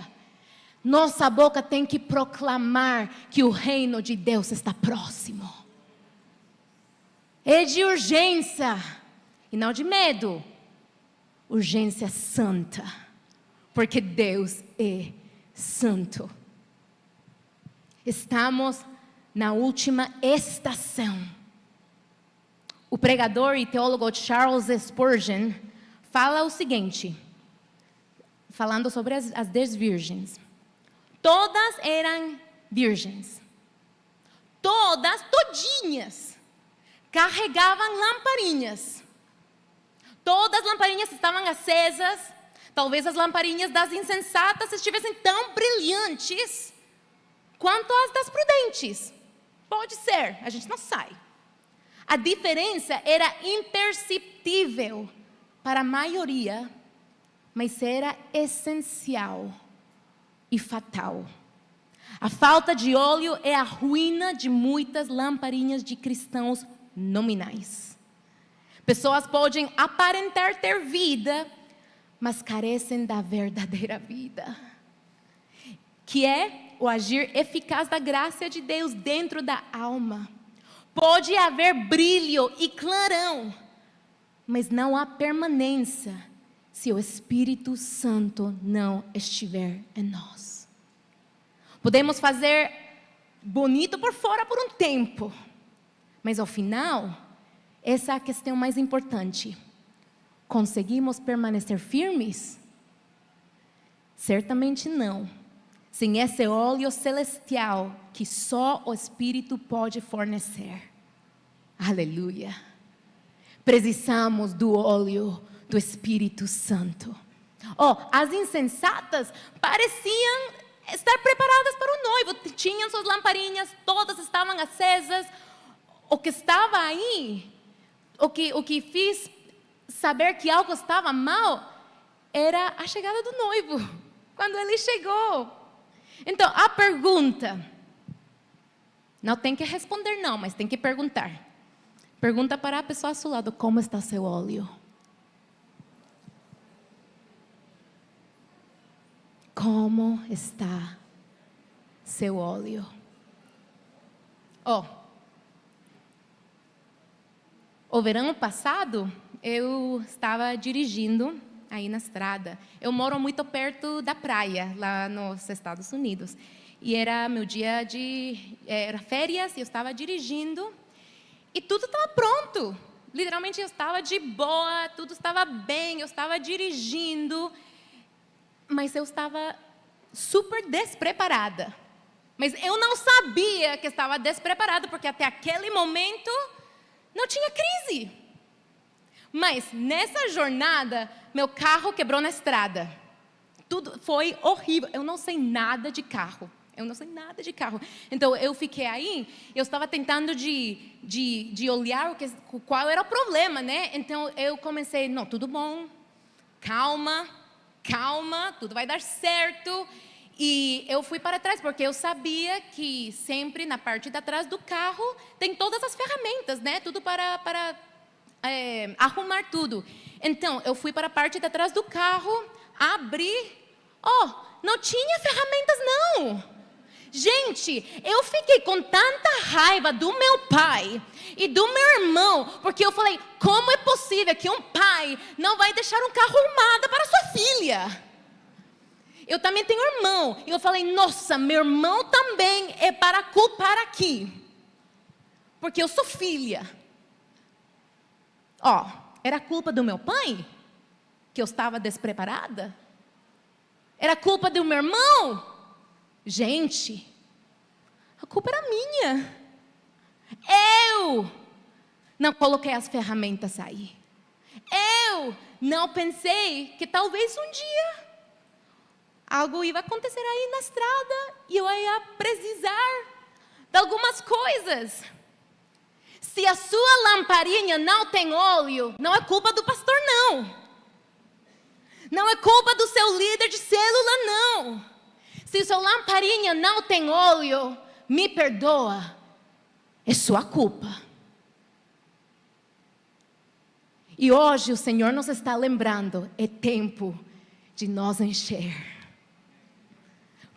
nossa boca tem que proclamar que o reino de Deus está próximo. É de urgência e não de medo. Urgência santa, porque Deus é santo. Estamos na última estação. O pregador e teólogo Charles Spurgeon fala o seguinte, falando sobre as 10 virgens. Todas eram virgens. Todas, todinhas, carregavam lamparinhas. Todas as lamparinhas estavam acesas. Talvez as lamparinhas das insensatas estivessem tão brilhantes quanto as das prudentes. Pode ser, a gente não sabe. A diferença era imperceptível para a maioria, mas era essencial e fatal. A falta de óleo é a ruína de muitas lamparinhas de cristãos nominais. Pessoas podem aparentar ter vida, mas carecem da verdadeira vida, que é o agir eficaz da graça de Deus dentro da alma. Pode haver brilho e clarão, mas não há permanência se o Espírito Santo não estiver em nós. Podemos fazer bonito por fora por um tempo, mas ao final, essa é a questão mais importante. Conseguimos permanecer firmes? Certamente não. Sem esse óleo celestial que só o Espírito pode fornecer. Aleluia. Precisamos do óleo do Espírito Santo. As insensatas pareciam estar preparadas para o noivo. Tinham suas lamparinhas, todas estavam acesas. O que estava aí, o que fiz saber que algo estava mal, era a chegada do noivo. Quando ele chegou. Então, a pergunta, não tem que responder não, mas tem que perguntar. Pergunta para a pessoa ao seu lado, como está seu óleo? Como está seu óleo? O verão passado, eu estava dirigindo aí na estrada. Eu moro muito perto da praia, lá nos Estados Unidos. E era meu dia era férias, e eu estava dirigindo. E tudo estava pronto. Literalmente, eu estava de boa, tudo estava bem, eu estava dirigindo. Mas eu estava super despreparada. Mas eu não sabia que estava despreparada, porque até aquele momento não tinha crise. Mas nessa jornada, meu carro quebrou na estrada. Tudo foi horrível. Eu não sei nada de carro. Então eu fiquei aí, eu estava tentando de olhar qual era o problema, né? Então eu comecei, não, tudo bom, calma, tudo vai dar certo. E eu fui para trás, porque eu sabia que sempre na parte de trás do carro tem todas as ferramentas, né? Tudo para arrumar tudo. Então, eu fui para a parte de trás do carro, abri, não tinha ferramentas não. Gente, eu fiquei com tanta raiva do meu pai e do meu irmão, porque eu falei, como é possível que um pai não vai deixar um carro arrumado para sua filha? Eu também tenho irmão, e eu falei, nossa, meu irmão também é para culpar aqui, porque eu sou filha. Era culpa do meu pai, que eu estava despreparada? Era culpa do meu irmão? Gente, a culpa era minha. Eu não coloquei as ferramentas aí. Eu não pensei que talvez um dia algo ia acontecer aí na estrada e eu ia precisar de algumas coisas. Se a sua lamparinha não tem óleo, não é culpa do pastor, não. Não é culpa do seu líder de célula, não. Se sua lamparinha não tem óleo, me perdoa, é sua culpa. E hoje o Senhor nos está lembrando, é tempo de nós encher.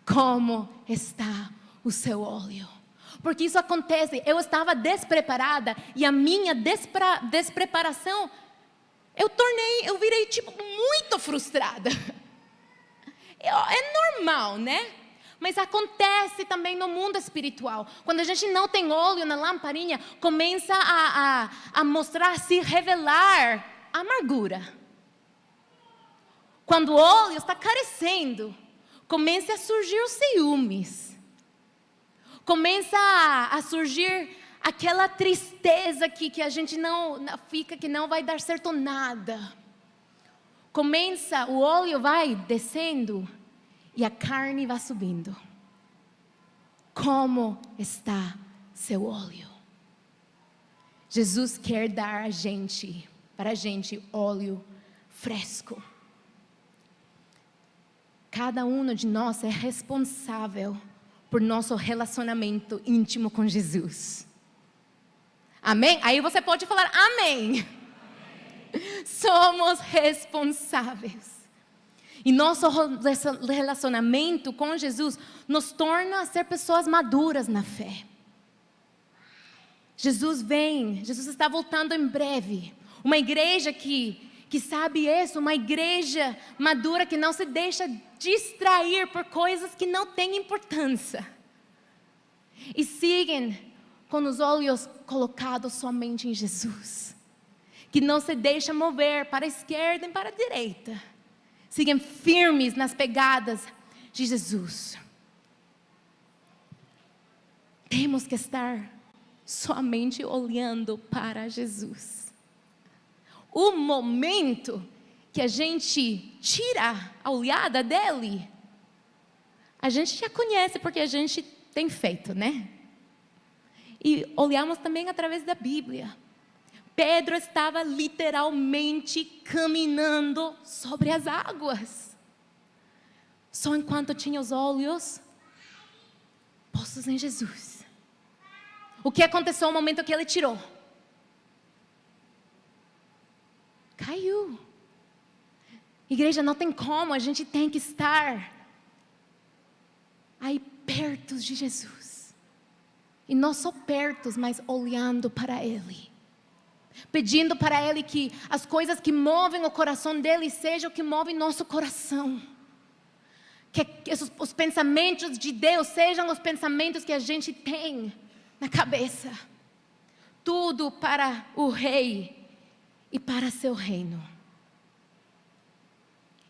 Como está o seu óleo? Porque isso acontece, eu estava despreparada e a minha despreparação, eu virei muito frustrada. É normal, né? Mas acontece também no mundo espiritual. Quando a gente não tem óleo na lamparinha, começa a mostrar-se, revelar a amargura. Quando o óleo está carecendo, começa a surgir os ciúmes. Começa a surgir aquela tristeza que a gente não fica, que não vai dar certo nada. O óleo vai descendo e a carne vai subindo. Como está seu óleo? Jesus quer dar para a gente óleo fresco. Cada um de nós é responsável por nosso relacionamento íntimo com Jesus. Amém? Aí você pode falar amém. Somos responsáveis. E nosso relacionamento com Jesus nos torna a ser pessoas maduras na fé. Jesus está voltando em breve. Uma igreja que sabe isso, uma igreja madura que não se deixa distrair por coisas que não têm importância. E seguem com os olhos colocados somente em Jesus. Que não se deixa mover para a esquerda e para a direita. sigam firmes nas pegadas de Jesus. Temos que estar somente olhando para Jesus. O momento que a gente tira a olhada dele, a gente já conhece porque a gente tem feito, né? E olhamos também através da Bíblia. Pedro estava literalmente caminhando sobre as águas, só enquanto tinha os olhos postos em Jesus. O que aconteceu no momento que ele tirou? Caiu. Igreja, não tem como, a gente tem que estar aí perto de Jesus. E não só perto, mas olhando para Ele. Pedindo para Ele que as coisas que movem o coração dEle sejam o que movem nosso coração. Que os pensamentos de Deus sejam os pensamentos que a gente tem na cabeça. Tudo para o Rei e para seu reino.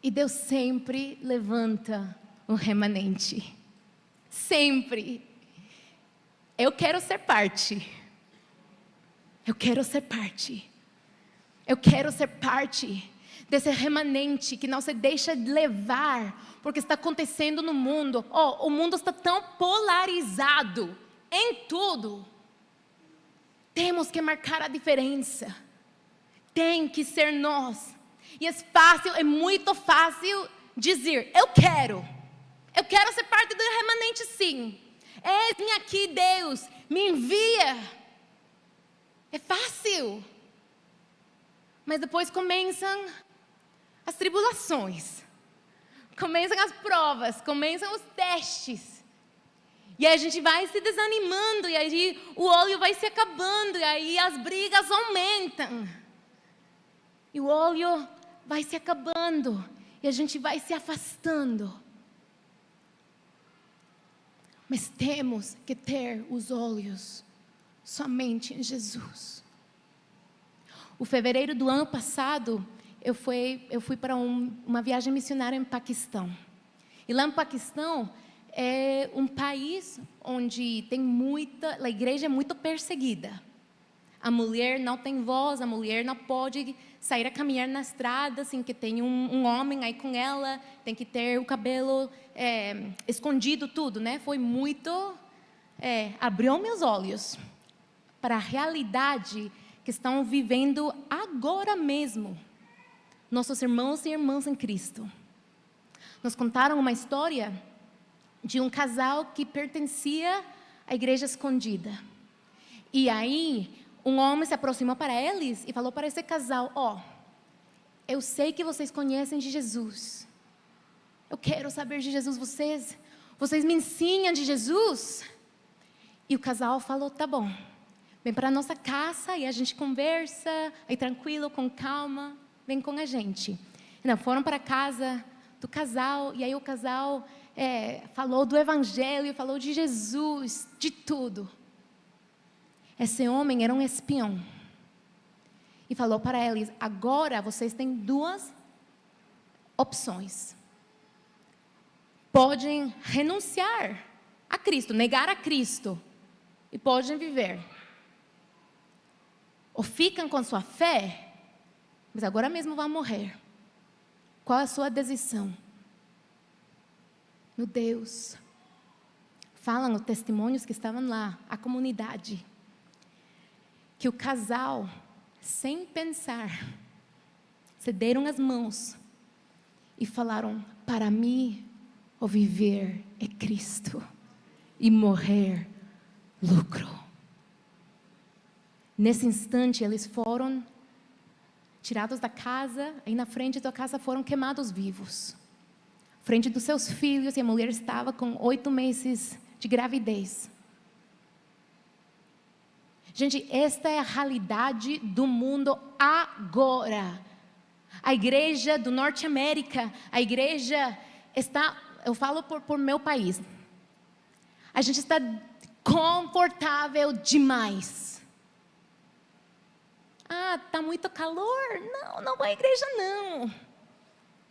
E Deus sempre levanta um remanente. Sempre. Eu quero ser parte. Eu quero ser parte. Eu quero ser parte desse remanente que não se deixa levar porque está acontecendo no mundo. O mundo está tão polarizado em tudo. Temos que marcar a diferença. Tem que ser nós. E é muito fácil dizer, eu quero ser parte do remanente sim. Eis-me aqui, Deus, me envia. É fácil. Mas depois começam as tribulações. Começam as provas, começam os testes. E aí a gente vai se desanimando, e aí o óleo vai se acabando, e aí as brigas aumentam. E o óleo vai se acabando, e a gente vai se afastando. Mas temos que ter os olhos somente em Jesus. O fevereiro do ano passado, eu fui para uma viagem missionária em Paquistão. E lá no Paquistão é um país onde a igreja é muito perseguida. A mulher não tem voz, a mulher não pode sair a caminhar na estrada sem que tenha um homem aí com ela, tem que ter o cabelo escondido, tudo, né? Foi muito... abriu meus olhos para a realidade que estão vivendo agora mesmo nossos irmãos e irmãs em Cristo. Nos contaram uma história de um casal que pertencia à igreja escondida. E aí, um homem se aproximou para eles e falou para esse casal, eu sei que vocês conhecem de Jesus. Eu quero saber de Jesus, vocês me ensinam de Jesus? E o casal falou, tá bom, vem para a nossa casa e a gente conversa, aí tranquilo, com calma, vem com a gente. Não, foram para a casa do casal, e aí o casal falou do Evangelho, falou de Jesus, de tudo. Esse homem era um espião. E falou para eles, agora vocês têm duas opções. Podem renunciar a Cristo, negar a Cristo, e podem viver. Ou ficam com sua fé, mas agora mesmo vão morrer. Qual é a sua decisão? Meu Deus. Falam os testemunhos que estavam lá, a comunidade, que o casal, sem pensar, se deram as mãos e falaram, para mim, o viver é Cristo e morrer, lucro. Nesse instante, eles foram tirados da casa, e na frente da casa foram queimados vivos. Frente dos seus filhos, e a mulher estava com 8 meses de gravidez. Gente, esta é a realidade do mundo agora. A igreja do Norte América, a igreja está, eu falo por meu país, a gente está confortável demais. Está muito calor? Não vai à igreja não.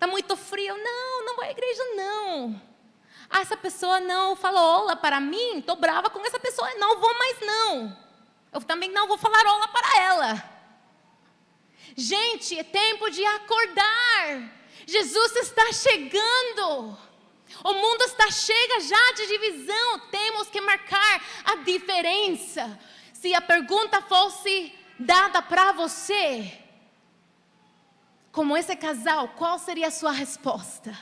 Está muito frio. Não vou à igreja, não. Essa pessoa não falou olá para mim, estou brava com essa pessoa, não vou mais, não. Eu também não vou falar olá para ela. Gente, é tempo de acordar. Jesus está chegando. O mundo está cheio já de divisão. Temos que marcar a diferença. Se a pergunta fosse dada para você, como esse casal, qual seria a sua resposta?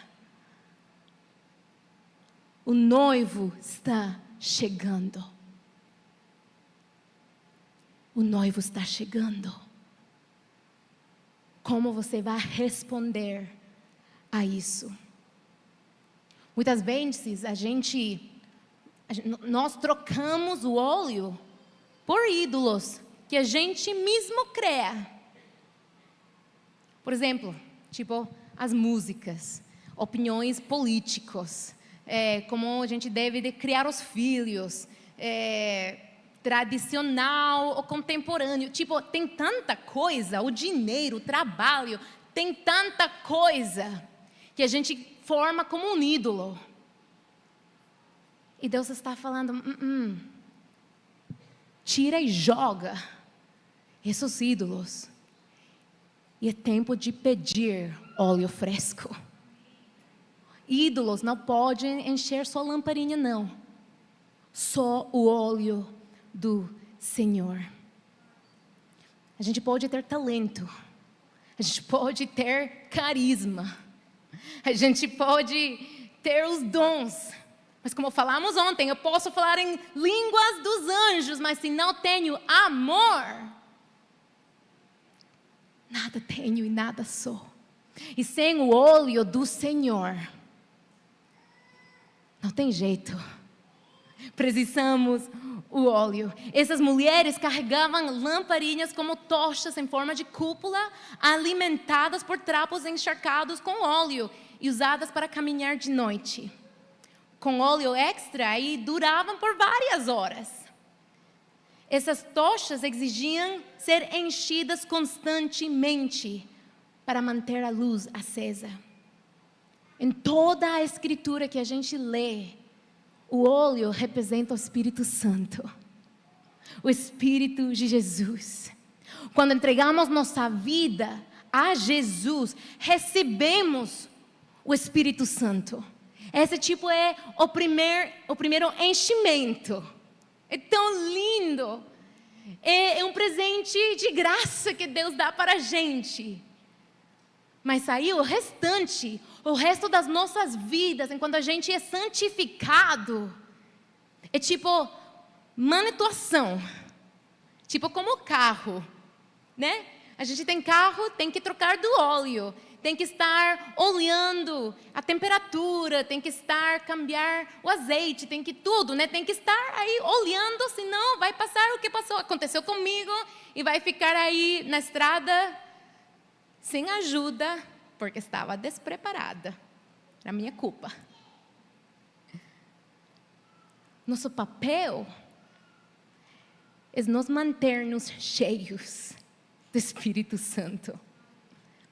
O noivo está chegando. O noivo está chegando. Como você vai responder a isso? Muitas vezes nós trocamos o óleo por ídolos que a gente mesmo cria. Por exemplo, tipo as músicas, opiniões políticas, como a gente deve de criar os filhos, tradicional ou contemporâneo. Tipo, tem tanta coisa, o dinheiro, o trabalho, tem tanta coisa que a gente forma como um ídolo. E Deus está falando, tira e joga esses ídolos. E é tempo de pedir óleo fresco. Ídolos não podem encher sua lamparina, não. Só o óleo do Senhor. A gente pode ter talento. A gente pode ter carisma. A gente pode ter os dons. Mas como falamos ontem, eu posso falar em línguas dos anjos, mas se não tenho amor, nada tenho e nada sou. E sem o óleo do Senhor, não tem jeito. Precisamos o óleo. Essas mulheres carregavam lamparinhas como tochas em forma de cúpula, alimentadas por trapos encharcados com óleo e usadas para caminhar de noite. Com óleo extra e duravam por várias horas. Essas tochas exigiam ser enchidas constantemente para manter a luz acesa. Em toda a escritura que a gente lê, o óleo representa o Espírito Santo, o Espírito de Jesus. Quando entregamos nossa vida a Jesus, recebemos o Espírito Santo. Esse tipo é o primeiro enchimento. É tão lindo. É um presente de graça que Deus dá para a gente. Mas aí o restante, o resto das nossas vidas, enquanto a gente é santificado, é tipo manutenção. Tipo como carro, né? A gente tem carro, tem que trocar do óleo. Tem que estar olhando a temperatura, tem que cambiar o azeite, tem que tudo, né? Tem que estar aí olhando, senão vai passar o que aconteceu comigo e vai ficar aí na estrada sem ajuda, porque estava despreparada. Era minha culpa. Nosso papel é nos manter-nos cheios do Espírito Santo.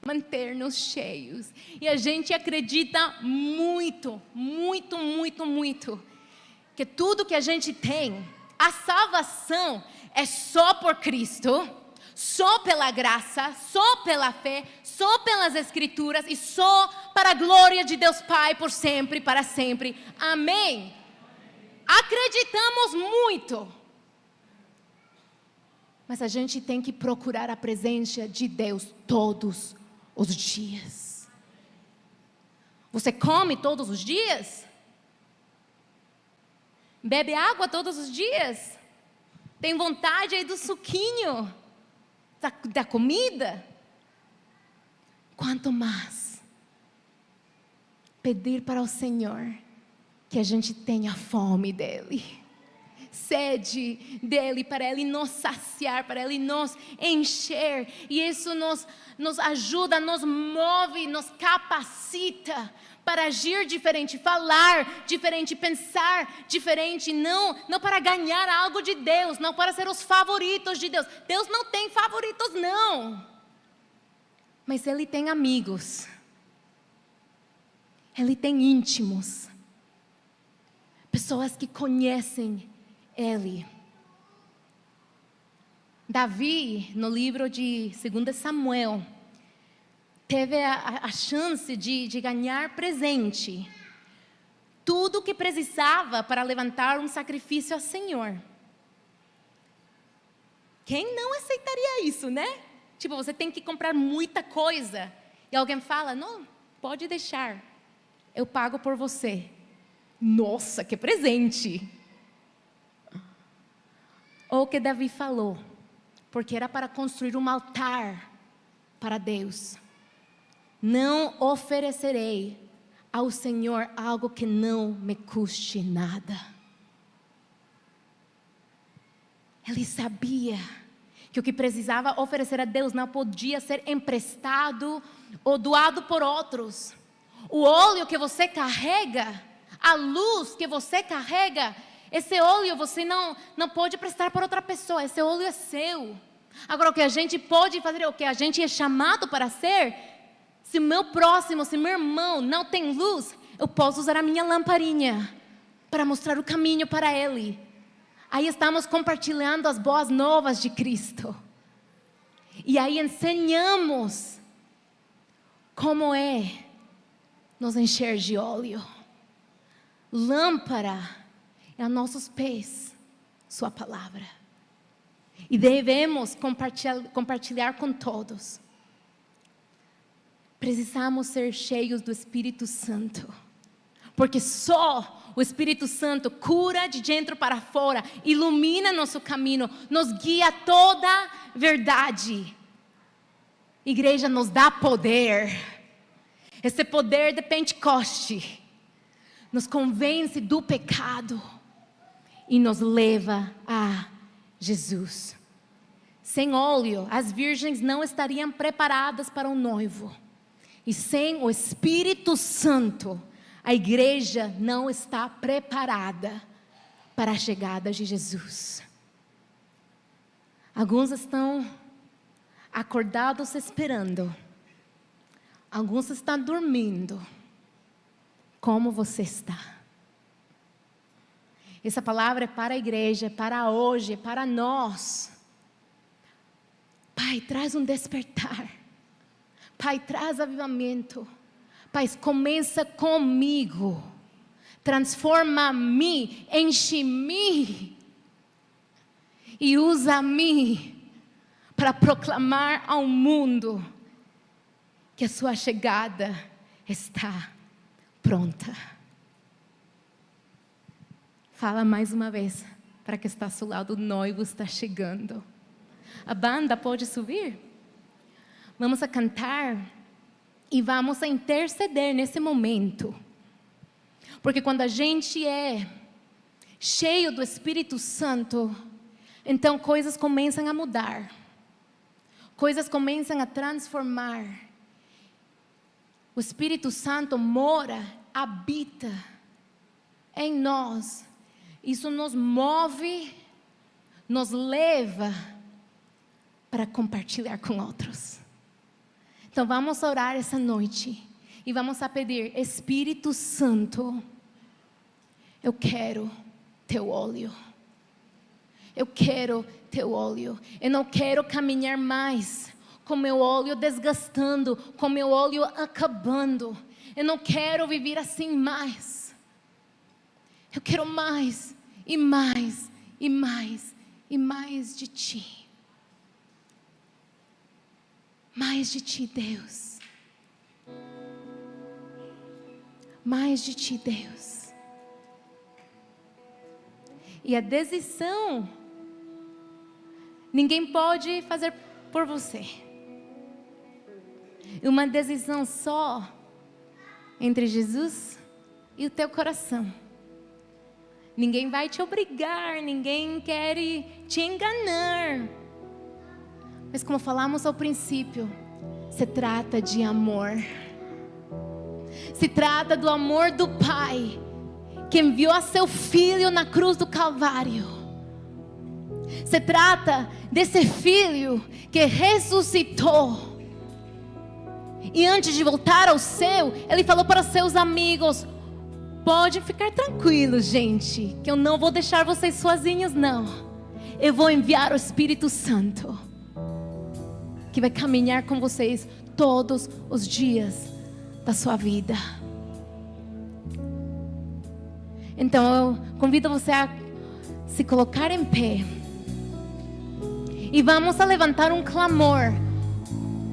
Manter-nos cheios. E a gente acredita muito, muito, muito, muito, que tudo que a gente tem, a salvação é só por Cristo, só pela graça, só pela fé, só pelas Escrituras e só para a glória de Deus Pai por sempre, para sempre. Amém? Acreditamos muito. Mas a gente tem que procurar a presença de Deus todos os dias. Você come todos os dias? Bebe água todos os dias? Tem vontade aí do suquinho? Da comida? Quanto mais pedir para o Senhor que a gente tenha fome dEle, sede dEle, para Ele nos saciar, para Ele nos encher, e isso nos ajuda, nos move, nos capacita para agir diferente, falar diferente, pensar diferente, não para ganhar algo de Deus, não para ser os favoritos de Deus. Deus não tem favoritos, não, mas Ele tem amigos. Ele tem íntimos. Pessoas que conhecem Ele. Davi, no livro de 2 Samuel, teve a chance de ganhar presente. Tudo que precisava para levantar um sacrifício ao Senhor. Quem não aceitaria isso, né? Tipo, você tem que comprar muita coisa. E alguém fala, não, pode deixar. Eu pago por você. Nossa, que presente! Ou o que Davi falou, porque era para construir um altar para Deus. Não oferecerei ao Senhor algo que não me custe nada. Ele sabia que o que precisava oferecer a Deus não podia ser emprestado ou doado por outros. O óleo que você carrega, a luz que você carrega, esse óleo você não pode prestar para outra pessoa, esse óleo é seu. Agora o que a gente pode fazer, o que a gente é chamado para ser, se o meu próximo, se meu irmão não tem luz, eu posso usar a minha lamparinha para mostrar o caminho para ele. Aí estamos compartilhando as boas novas de Cristo. E aí ensinamos como é nos encher de óleo. Lâmpada é a nossos pés, sua palavra. E devemos compartilhar com todos. Precisamos ser cheios do Espírito Santo. Porque só o Espírito Santo cura de dentro para fora, ilumina nosso caminho, nos guia a toda verdade. Igreja nos dá poder. Esse poder de Pentecoste nos convence do pecado e nos leva a Jesus. Sem óleo, as virgens não estariam preparadas para o noivo. E sem o Espírito Santo, a igreja não está preparada para a chegada de Jesus. Alguns estão acordados esperando. Alguns estão dormindo. Como você está? Essa palavra é para a igreja, é para hoje, é para nós. Pai, traz um despertar. Pai, traz avivamento. Pai, começa comigo. Transforma-me, enche-me. E usa-me para proclamar ao mundo que a sua chegada está pronta. Fala mais uma vez para que está ao seu lado, o noivo está chegando. A banda pode subir? Vamos a cantar e vamos a interceder nesse momento. Porque quando a gente é cheio do Espírito Santo, então coisas começam a mudar. Coisas começam a transformar. O Espírito Santo mora, habita em nós. Isso nos move, nos leva para compartilhar com outros. Então vamos orar essa noite e vamos a pedir, Espírito Santo, eu quero teu óleo. Eu quero teu óleo. Eu não quero caminhar mais com meu óleo desgastando, com meu óleo acabando. Eu não quero viver assim mais. Eu quero mais e mais e mais e mais de ti. Mais de ti, Deus. Mais de ti, Deus. E a decisão, ninguém pode fazer por você. Uma decisão só entre Jesus e o teu coração. Ninguém vai te obrigar, ninguém quer te enganar. Mas como falamos ao princípio, se trata de amor. Se trata do amor do Pai, que enviou a seu Filho na cruz do Calvário. Se trata desse Filho que ressuscitou E antes de voltar ao céu, ele falou para seus amigos: pode ficar tranquilos, gente, que eu não vou deixar vocês sozinhos, não. Eu vou enviar o Espírito Santo, que vai caminhar com vocês todos os dias da sua vida. Então eu convido você a se colocar em pé. E vamos a levantar um clamor.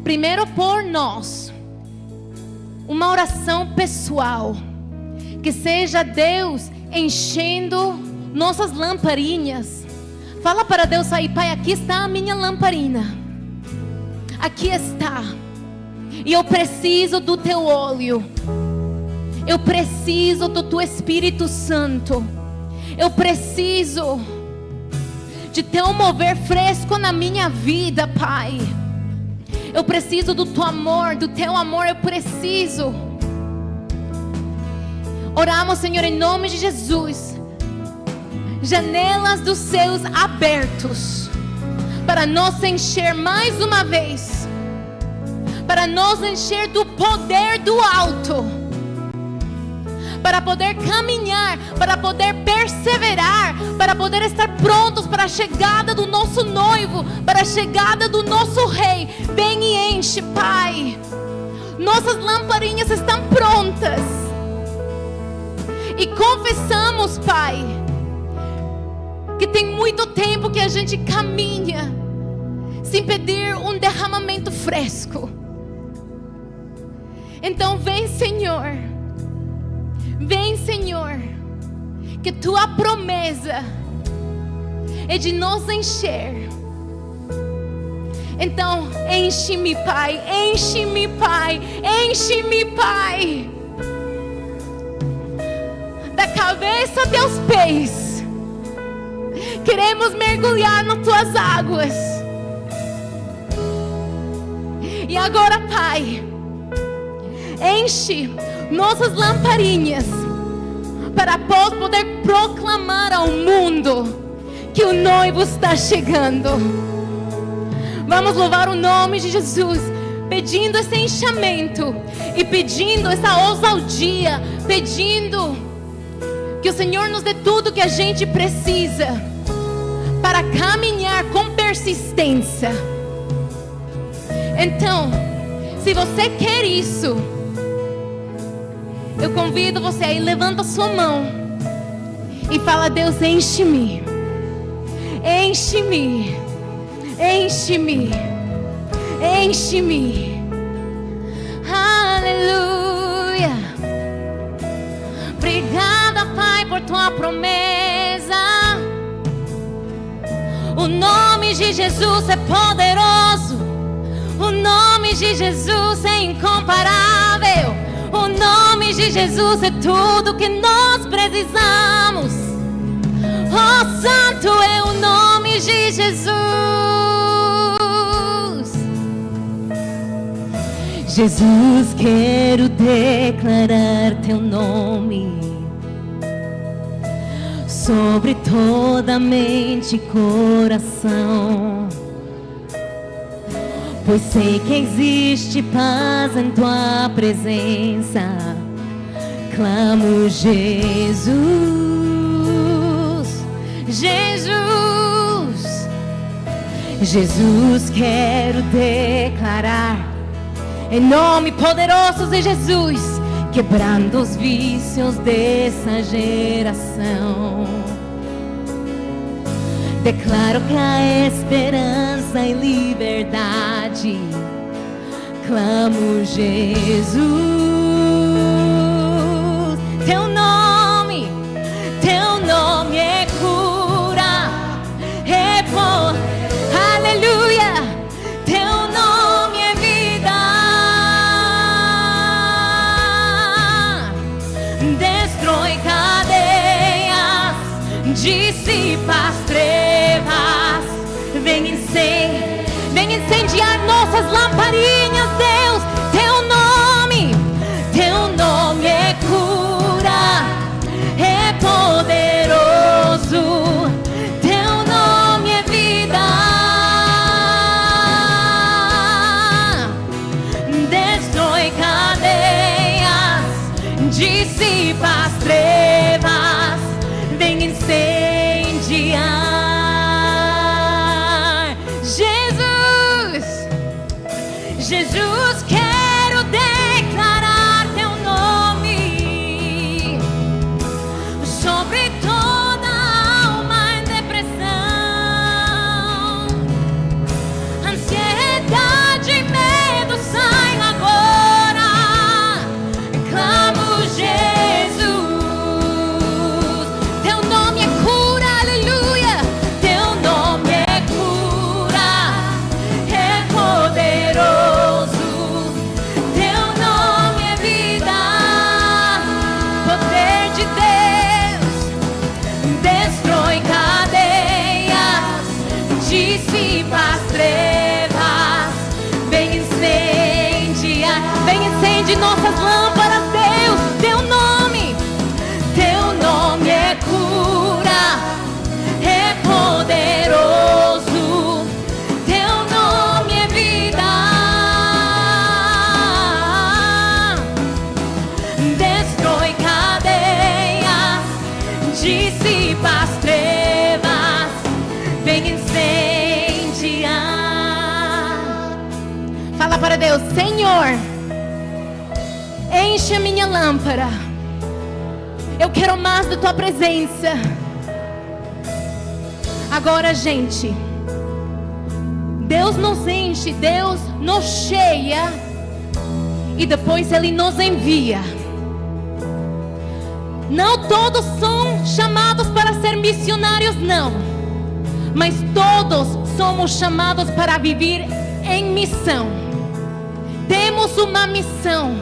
Primeiro por nós. Uma oração pessoal. Que seja Deus enchendo nossas lamparinhas. Fala para Deus aí: Pai, aqui está a minha lamparina. Aqui está. E eu preciso do teu óleo. Eu preciso do teu Espírito Santo. Eu preciso de teu mover fresco na minha vida, Pai. Eu preciso do teu amor, eu preciso. Oramos, Senhor, em nome de Jesus. Janelas dos céus abertos para nos encher mais uma vez, para nos encher do poder do alto, para poder caminhar, para poder perseverar, para poder estar prontos para a chegada do nosso noivo, para a chegada do nosso rei. Vem e enche, Pai. Nossas lamparinhas estão prontas. E confessamos, Pai, que tem muito tempo que a gente caminha sem pedir um derramamento fresco. Então vem, Senhor. Vem, Senhor, que tua promessa é de nos encher. Então enche-me, Pai, enche-me, Pai, enche-me, Pai, da cabeça até os pés. Queremos mergulhar nas tuas águas. E agora, Pai, enche nossas lamparinhas para poder proclamar ao mundo que o noivo está chegando. Vamos louvar o nome de Jesus, pedindo esse enchimento e pedindo essa ousadia, pedindo que o Senhor nos dê tudo que a gente precisa para caminhar com persistência. Então, se você quer isso, eu convido você aí, levanta sua mão e fala: Deus, enche-me, enche-me, enche-me, enche-me. Aleluia. Obrigada, Pai, por tua promessa. O nome de Jesus é poderoso. O nome de Jesus é incomparável. O nome de Jesus é tudo que nós precisamos. Oh, santo é o nome de Jesus. Jesus, quero declarar teu nome sobre toda mente e coração, pois sei que existe paz em tua presença. Clamo Jesus, Jesus, Jesus, quero declarar em nome poderoso de Jesus, quebrando os vícios dessa geração. Declaro que há esperança e liberdade. Clamo Jesus, teu nome é cura, é poder, aleluia, teu nome é vida, destrói cadeias, dissipa as trevas, vem incendiar nossas lamparinhas, Deus. Teu nome é cura, é poderoso, teu nome é vida, destrói Jesus, quero declarar teu nome sobre toda alma em depressão, ansiedade e medo saem agora. Clamo Jesus, teu nome é cura, aleluia. Teu nome é cura, é poderoso. Teu nome é vida, poder de Deus, destrói cadeias, dissipa as trevas. Vem incendiar, vem incende nossas lâmpadas, Deus. Teu nome é cura, é poderoso. Teu nome é vida, destrói cadeias, dissipa as trevas. Vem incendiar. Fala para Deus: Senhor, enche a minha lâmpada. Eu quero mais da tua presença. Agora, gente, Deus nos enche, Deus nos cheia e depois Ele nos envia. Não todos são chamados para ser missionários, não, mas todos somos chamados para viver em missão. Temos uma missão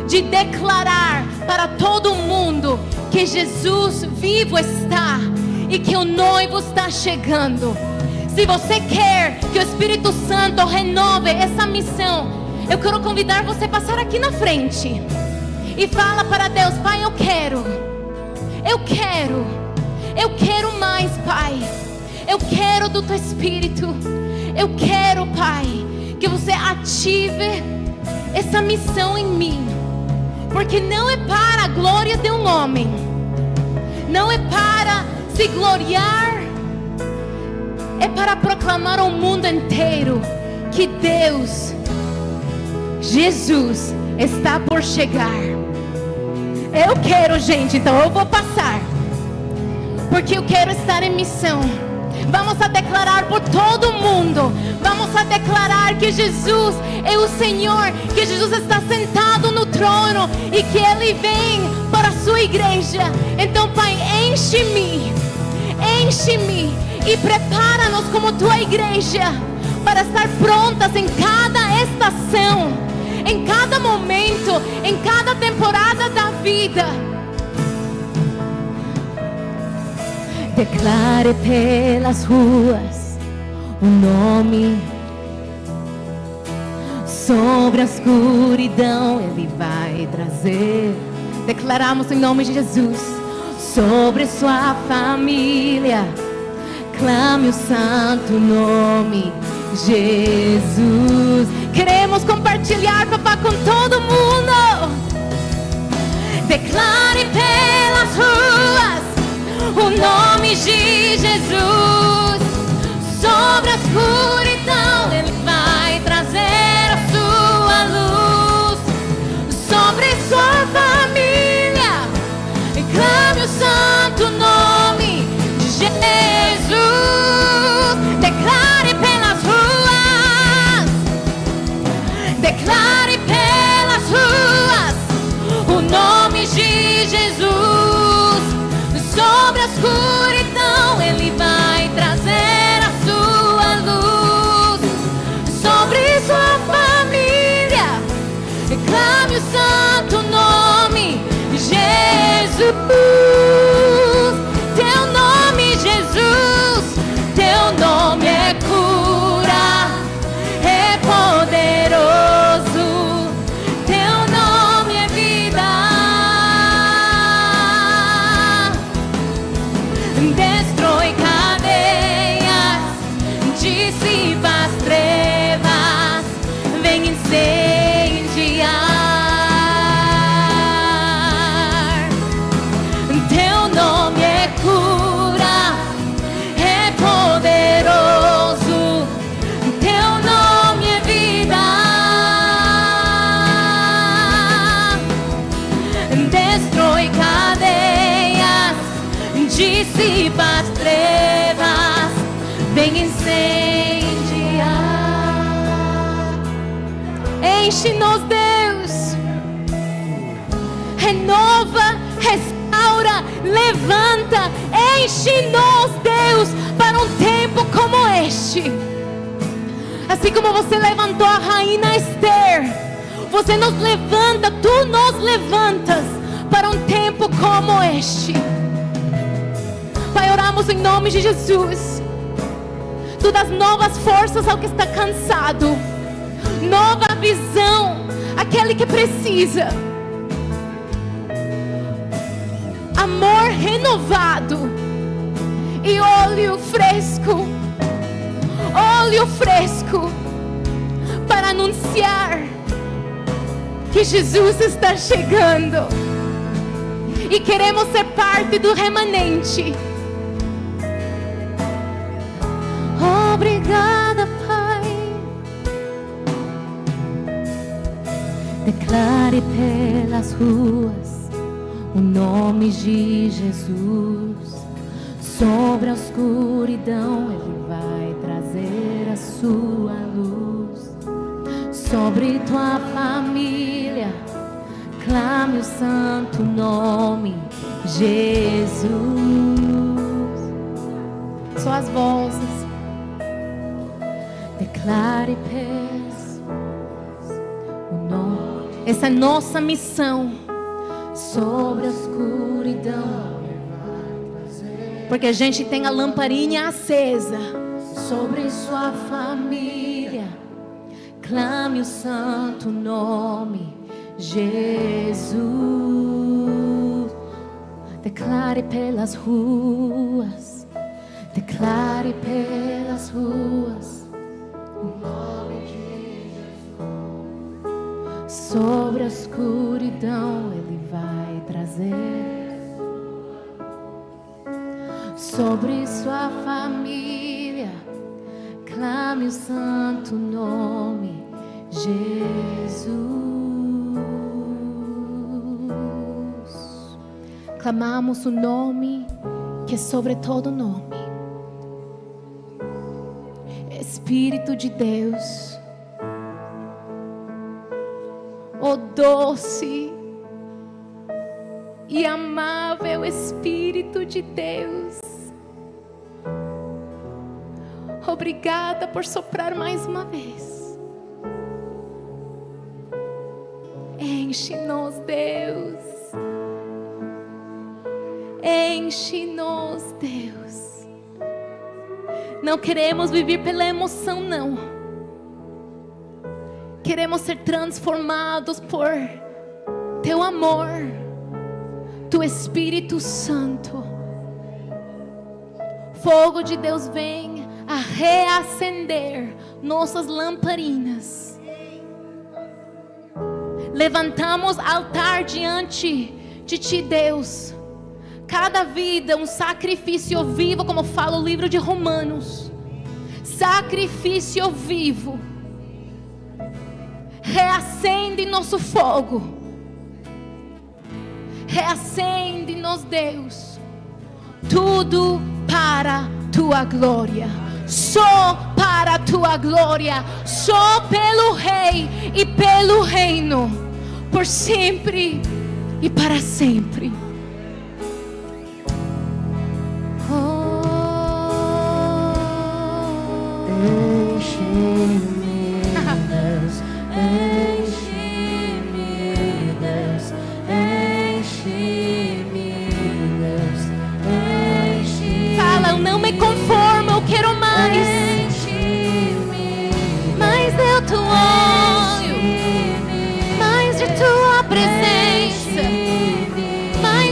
de declarar para todo mundo que Jesus vivo está e que o noivo está chegando. Se você quer que o Espírito Santo renove essa missão, eu quero convidar você a passar aqui na frente e fala para Deus: Pai, eu quero mais, Pai. Eu quero do teu Espírito. Eu quero, Pai, que você ative essa missão em mim, porque não é para a glória de um homem, não é para se gloriar, é para proclamar ao mundo inteiro que Deus, Jesus, está por chegar. Eu quero, gente, então eu vou passar, porque eu quero estar em missão. Vamos a declarar por todo mundo. Vamos a declarar que Jesus é o Senhor, que Jesus está sentado no trono e que Ele vem para a sua igreja. Então, Pai, enche-me e prepara-nos como tua igreja para estar prontas em cada estação, em cada momento, em cada temporada da vida. Declare pelas ruas o nome, sobre a escuridão Ele vai trazer. Declaramos em nome de Jesus. Sobre sua família, clame o santo nome, Jesus. Queremos compartilhar, papá, com todo mundo. Declare pelas ruas o nome de Jesus. Sobre a escuridão Ele vai trazer a sua luz. Sobre sua família, clame o santo nome de Jesus. Declare pelas ruas, declare pelas ruas o nome de Jesus. Sobre a escuridão Ele vai trazer a sua luz. Sobre sua família, clame o santo nome de Jesus. Teu nome, Jesus, teu nome é cura, é poderoso. Teu nome é vida, Enche-nos, Deus. Renova, restaura, levanta. Enche-nos, Deus, para um tempo como este. Assim como você levantou a rainha Esther, você nos levanta, tu nos levantas para um tempo como este. Pai, oramos em nome de Jesus. Tu das novas forças ao que está cansado, nova visão àquele que precisa, amor renovado e óleo fresco para anunciar que Jesus está chegando e queremos ser parte do remanente. Obrigada, Pai. Declare pelas ruas o nome de Jesus. Sobre a escuridão Ele vai trazer a sua luz. Sobre tua família clame o santo nome Jesus. Só as vozes. Declare paz, o nome. Essa é nossa missão. Sobre a escuridão, porque a gente tem a lamparinha acesa. Sobre sua família clame o santo nome Jesus. Declare pelas ruas, declare pelas ruas o nome de Jesus. Sobre a escuridão Ele vai trazer. Sobre sua família clame o santo nome Jesus. Clamamos o nome que é sobre todo nome. Espírito de Deus, o doce e amável Espírito de Deus, obrigada por soprar mais uma vez. Enche-nos, Deus. Enche-nos, Deus. Não queremos viver pela emoção, não. Queremos ser transformados por Teu amor, Teu Espírito Santo. Fogo de Deus vem a reacender nossas lamparinas. Levantamos altar diante de Ti, Deus. Cada vida um sacrifício vivo, como fala o livro de Romanos. Sacrifício vivo. Reacende nosso fogo. Reacende-nos, Deus. Tudo para Tua glória. Só para Tua glória. Só pelo Rei e pelo reino. Por sempre e para sempre. Fala, eu não me conformo, eu quero mais. Mais de Teu olho, mais de Tua presença, mais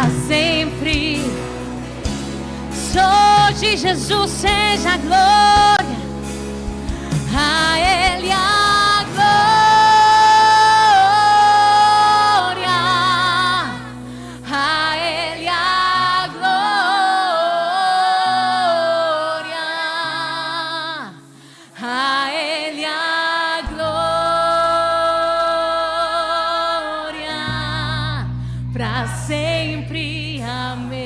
para sempre. Só de Jesus seja a glória, a Ele a glória, a Ele a glória, a Ele a glória, para sempre. Amém.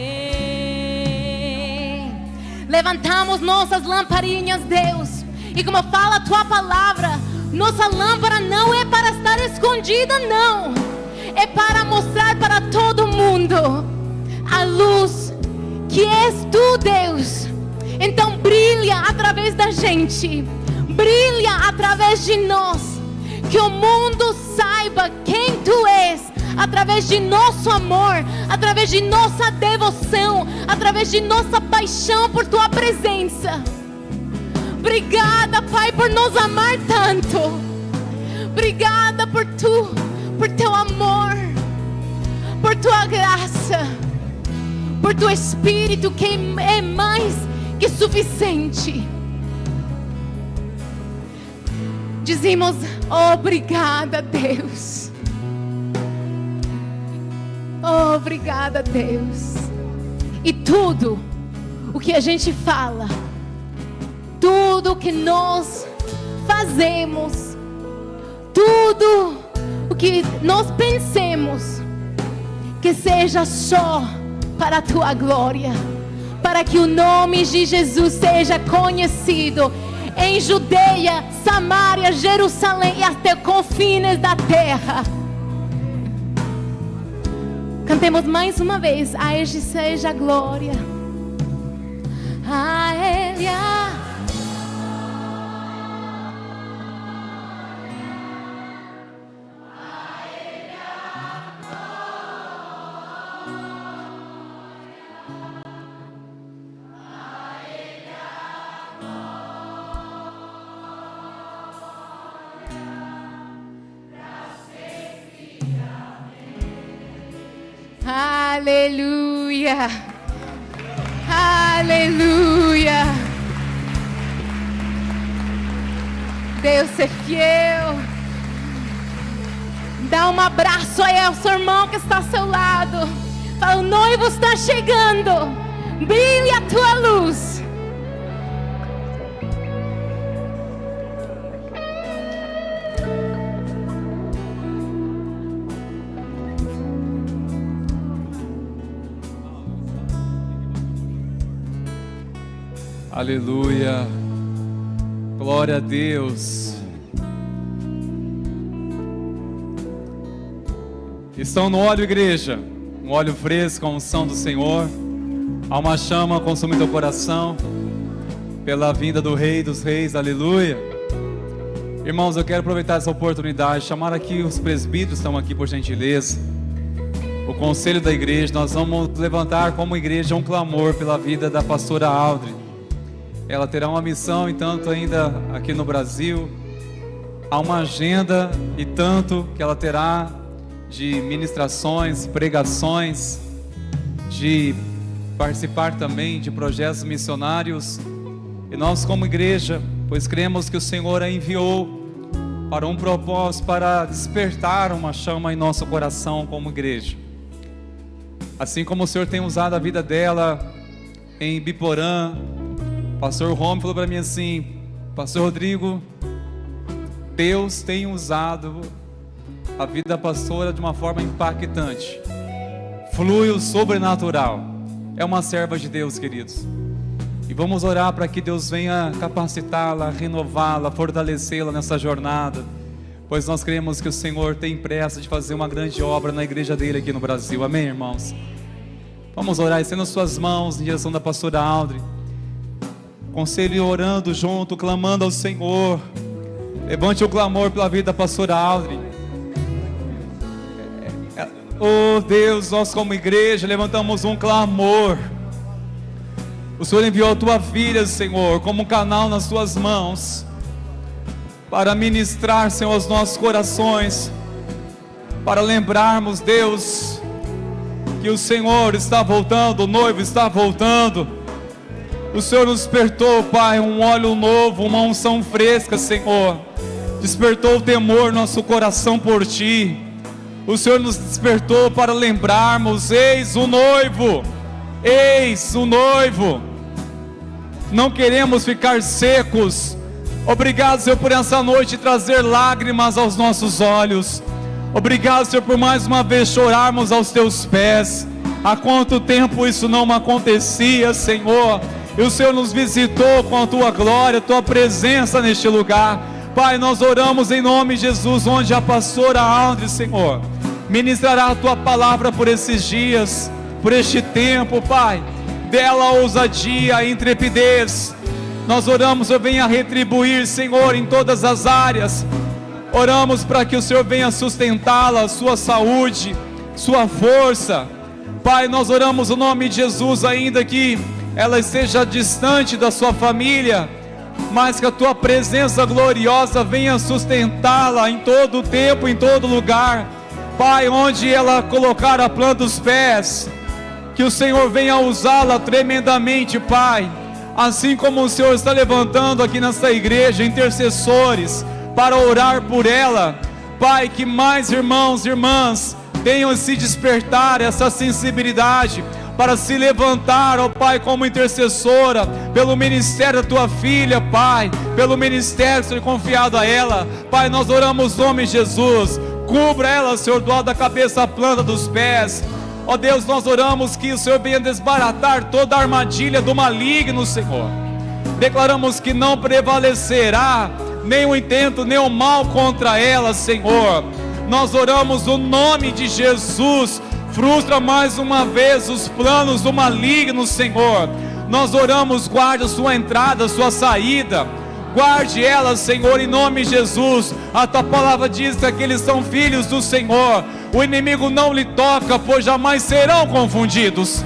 Levantamos nossas lamparinhas, Deus, e como fala a tua palavra, nossa lâmpada não é para estar escondida, não, é para mostrar para todo mundo a luz que és tu, Deus. Então brilha através da gente, brilha através de nós, que o mundo saiba quem tu és, através de nosso amor, através de nossa devoção, através de nossa paixão por tua presença. Obrigada, Pai, por nos amar tanto. Obrigada por teu amor, por tua graça, por teu Espírito que é mais que suficiente. Dizemos obrigada, Deus. Obrigada, Deus. E tudo o que a gente fala, tudo o que nós fazemos, tudo o que nós pensemos, que seja só para a tua glória, para que o nome de Jesus seja conhecido em Judeia, Samaria, Jerusalém e até confins da terra. Cantemos mais uma vez. A Ele seja a glória, a Ele a... Aleluia, aleluia. Deus é fiel. Dá um abraço aí ao seu irmão que está ao seu lado. Fala, o noivo está chegando. Brilha a tua luz. Aleluia, glória a Deus. Estão no óleo, igreja, um óleo fresco, a unção do Senhor. Há uma chama consumindo o coração pela vinda do Rei dos Reis, aleluia. Irmãos, eu quero aproveitar essa oportunidade, chamar aqui os presbíteros, estão aqui por gentileza, o conselho da igreja. Nós vamos levantar como igreja um clamor pela vida da pastora Audrey. Ela terá uma missão e tanto ainda aqui no Brasil. Há uma agenda e tanto que ela terá de ministrações, pregações, de participar também de projetos missionários. E nós como igreja, pois cremos que o Senhor a enviou para um propósito, para despertar uma chama em nosso coração como igreja. Assim como o Senhor tem usado a vida dela em Biporã, Pastor Romy falou para mim assim: Pastor Rodrigo, Deus tem usado a vida da pastora de uma forma impactante. Flui o sobrenatural. É uma serva de Deus, queridos. E vamos orar para que Deus venha capacitá-la, renová-la, fortalecê-la nessa jornada, pois nós cremos que o Senhor tem pressa de fazer uma grande obra na igreja dele aqui no Brasil. Amém, irmãos? Vamos orar, estendo as suas mãos em direção da pastora Audrey. Conselho orando junto, clamando ao Senhor. Levante o clamor pela vida da pastora Audrey. Oh Deus, nós como igreja levantamos um clamor. O Senhor enviou a tua filha, Senhor, como um canal nas tuas mãos, para ministrar, Senhor, aos nossos corações, para lembrarmos, Deus, que o Senhor está voltando, o noivo está voltando. O Senhor nos despertou, Pai, um óleo novo, uma unção fresca, Senhor. Despertou o temor no nosso coração por Ti. O Senhor nos despertou para lembrarmos: eis o noivo, eis o noivo. Não queremos ficar secos. Obrigado, Senhor, por essa noite trazer lágrimas aos nossos olhos. Obrigado, Senhor, por mais uma vez chorarmos aos Teus pés. Há quanto tempo isso não acontecia, Senhor? E o Senhor nos visitou com a Tua glória, a Tua presença neste lugar. Pai, nós oramos em nome de Jesus, onde a pastora Audrey, Senhor, ministrará a Tua palavra por esses dias, por este tempo, Pai. Dela ousadia e intrepidez. Nós oramos, Senhor, venha retribuir, Senhor, em todas as áreas. Oramos para que o Senhor venha sustentá-la, sua saúde, sua força. Pai, nós oramos o nome de Jesus, ainda que ela esteja distante da sua família, mas que a Tua presença gloriosa venha sustentá-la em todo o tempo, em todo lugar. Pai, onde ela colocar a planta dos pés, que o Senhor venha usá-la tremendamente, Pai. Assim como o Senhor está levantando aqui nessa igreja intercessores para orar por ela, Pai, que mais irmãos e irmãs tenham esse despertar, essa sensibilidade para se levantar, ó Pai, como intercessora pelo ministério da Tua filha, Pai, pelo ministério que foi confiado a ela. Pai, nós oramos no nome de Jesus. Cubra ela, Senhor, do alto da cabeça à planta dos pés. Ó Deus, nós oramos que o Senhor venha desbaratar toda a armadilha do maligno, Senhor. Declaramos que não prevalecerá nem o intento, nem o mal contra ela, Senhor. Nós oramos no nome de Jesus. Frustra mais uma vez os planos do maligno, Senhor. Nós oramos, guarde a sua entrada, a sua saída. Guarde ela, Senhor, em nome de Jesus. A Tua palavra diz que eles são filhos do Senhor. O inimigo não lhe toca, pois jamais serão confundidos.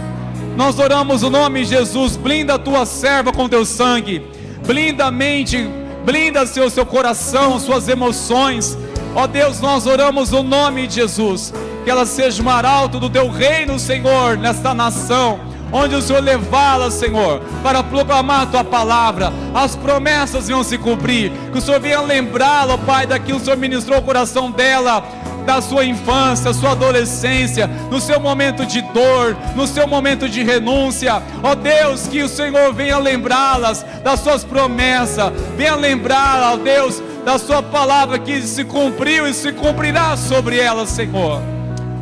Nós oramos o nome de Jesus. Blinda a Tua serva com Teu sangue. Blinda a mente, blinda seu coração, suas emoções. Ó Deus, nós oramos o nome de Jesus. Que ela seja um arauto do Teu reino, Senhor, nesta nação, onde o Senhor levá-la, Senhor, para proclamar a Tua palavra. As promessas venham se cumprir. Que o Senhor venha lembrá-la, Pai, daquilo que o Senhor ministrou o coração dela, da sua infância, sua adolescência, no seu momento de dor, no seu momento de renúncia. Ó Deus, que o Senhor venha lembrá-las das suas promessas, venha lembrá-la, ó Deus, da sua palavra que se cumpriu e se cumprirá sobre ela, Senhor.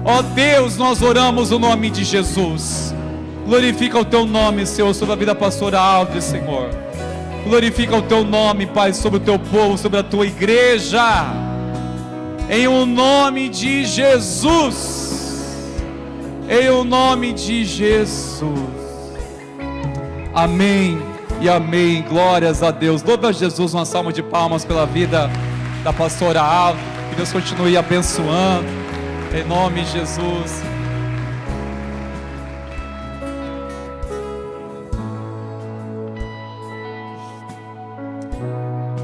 Ó Deus, nós oramos o nome de Jesus. Glorifica o Teu nome, Senhor, sobre a vida da pastora Audrey, Senhor. Glorifica o Teu nome, Pai, sobre o Teu povo, sobre a Tua igreja. Em o nome de Jesus. Em o nome de Jesus. Amém e amém. Glórias a Deus. Louva a Jesus, uma salva de palmas pela vida da pastora Audrey. Que Deus continue abençoando. Em nome de Jesus.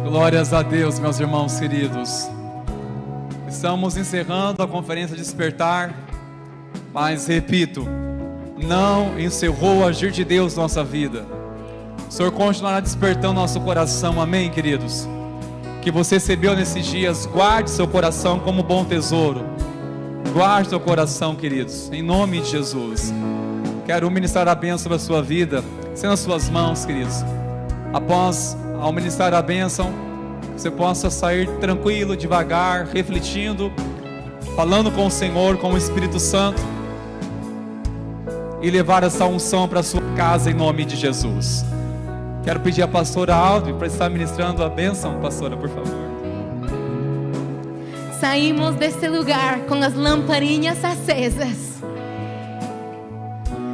Glórias a Deus, meus irmãos queridos. Estamos encerrando a conferência Despertar, mas repito, não encerrou o agir de Deus na nossa vida. O Senhor continuará despertando nosso coração, amém, queridos? Que você recebeu nesses dias, guarde seu coração como bom tesouro. Guarde seu coração, queridos, em nome de Jesus. Quero ministrar a bênção sobre a sua vida, sendo nas suas mãos, queridos. Após, ao ministrar a bênção, você possa sair tranquilo, devagar, refletindo, falando com o Senhor, com o Espírito Santo, e levar essa unção para a sua casa em nome de Jesus. Quero pedir a pastora Audrey para estar ministrando a bênção. Pastora, por favor. Saímos deste lugar com as lamparinhas acesas,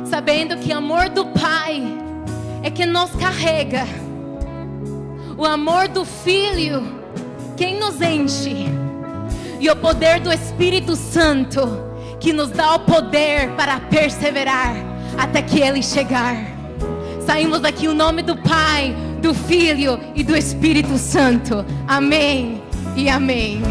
sabendo que o amor do Pai é que nos carrega, o amor do Filho quem nos enche, e o poder do Espírito Santo que nos dá o poder para perseverar até que Ele chegar. Saímos daqui em nome do Pai, do Filho e do Espírito Santo. Amém e amém.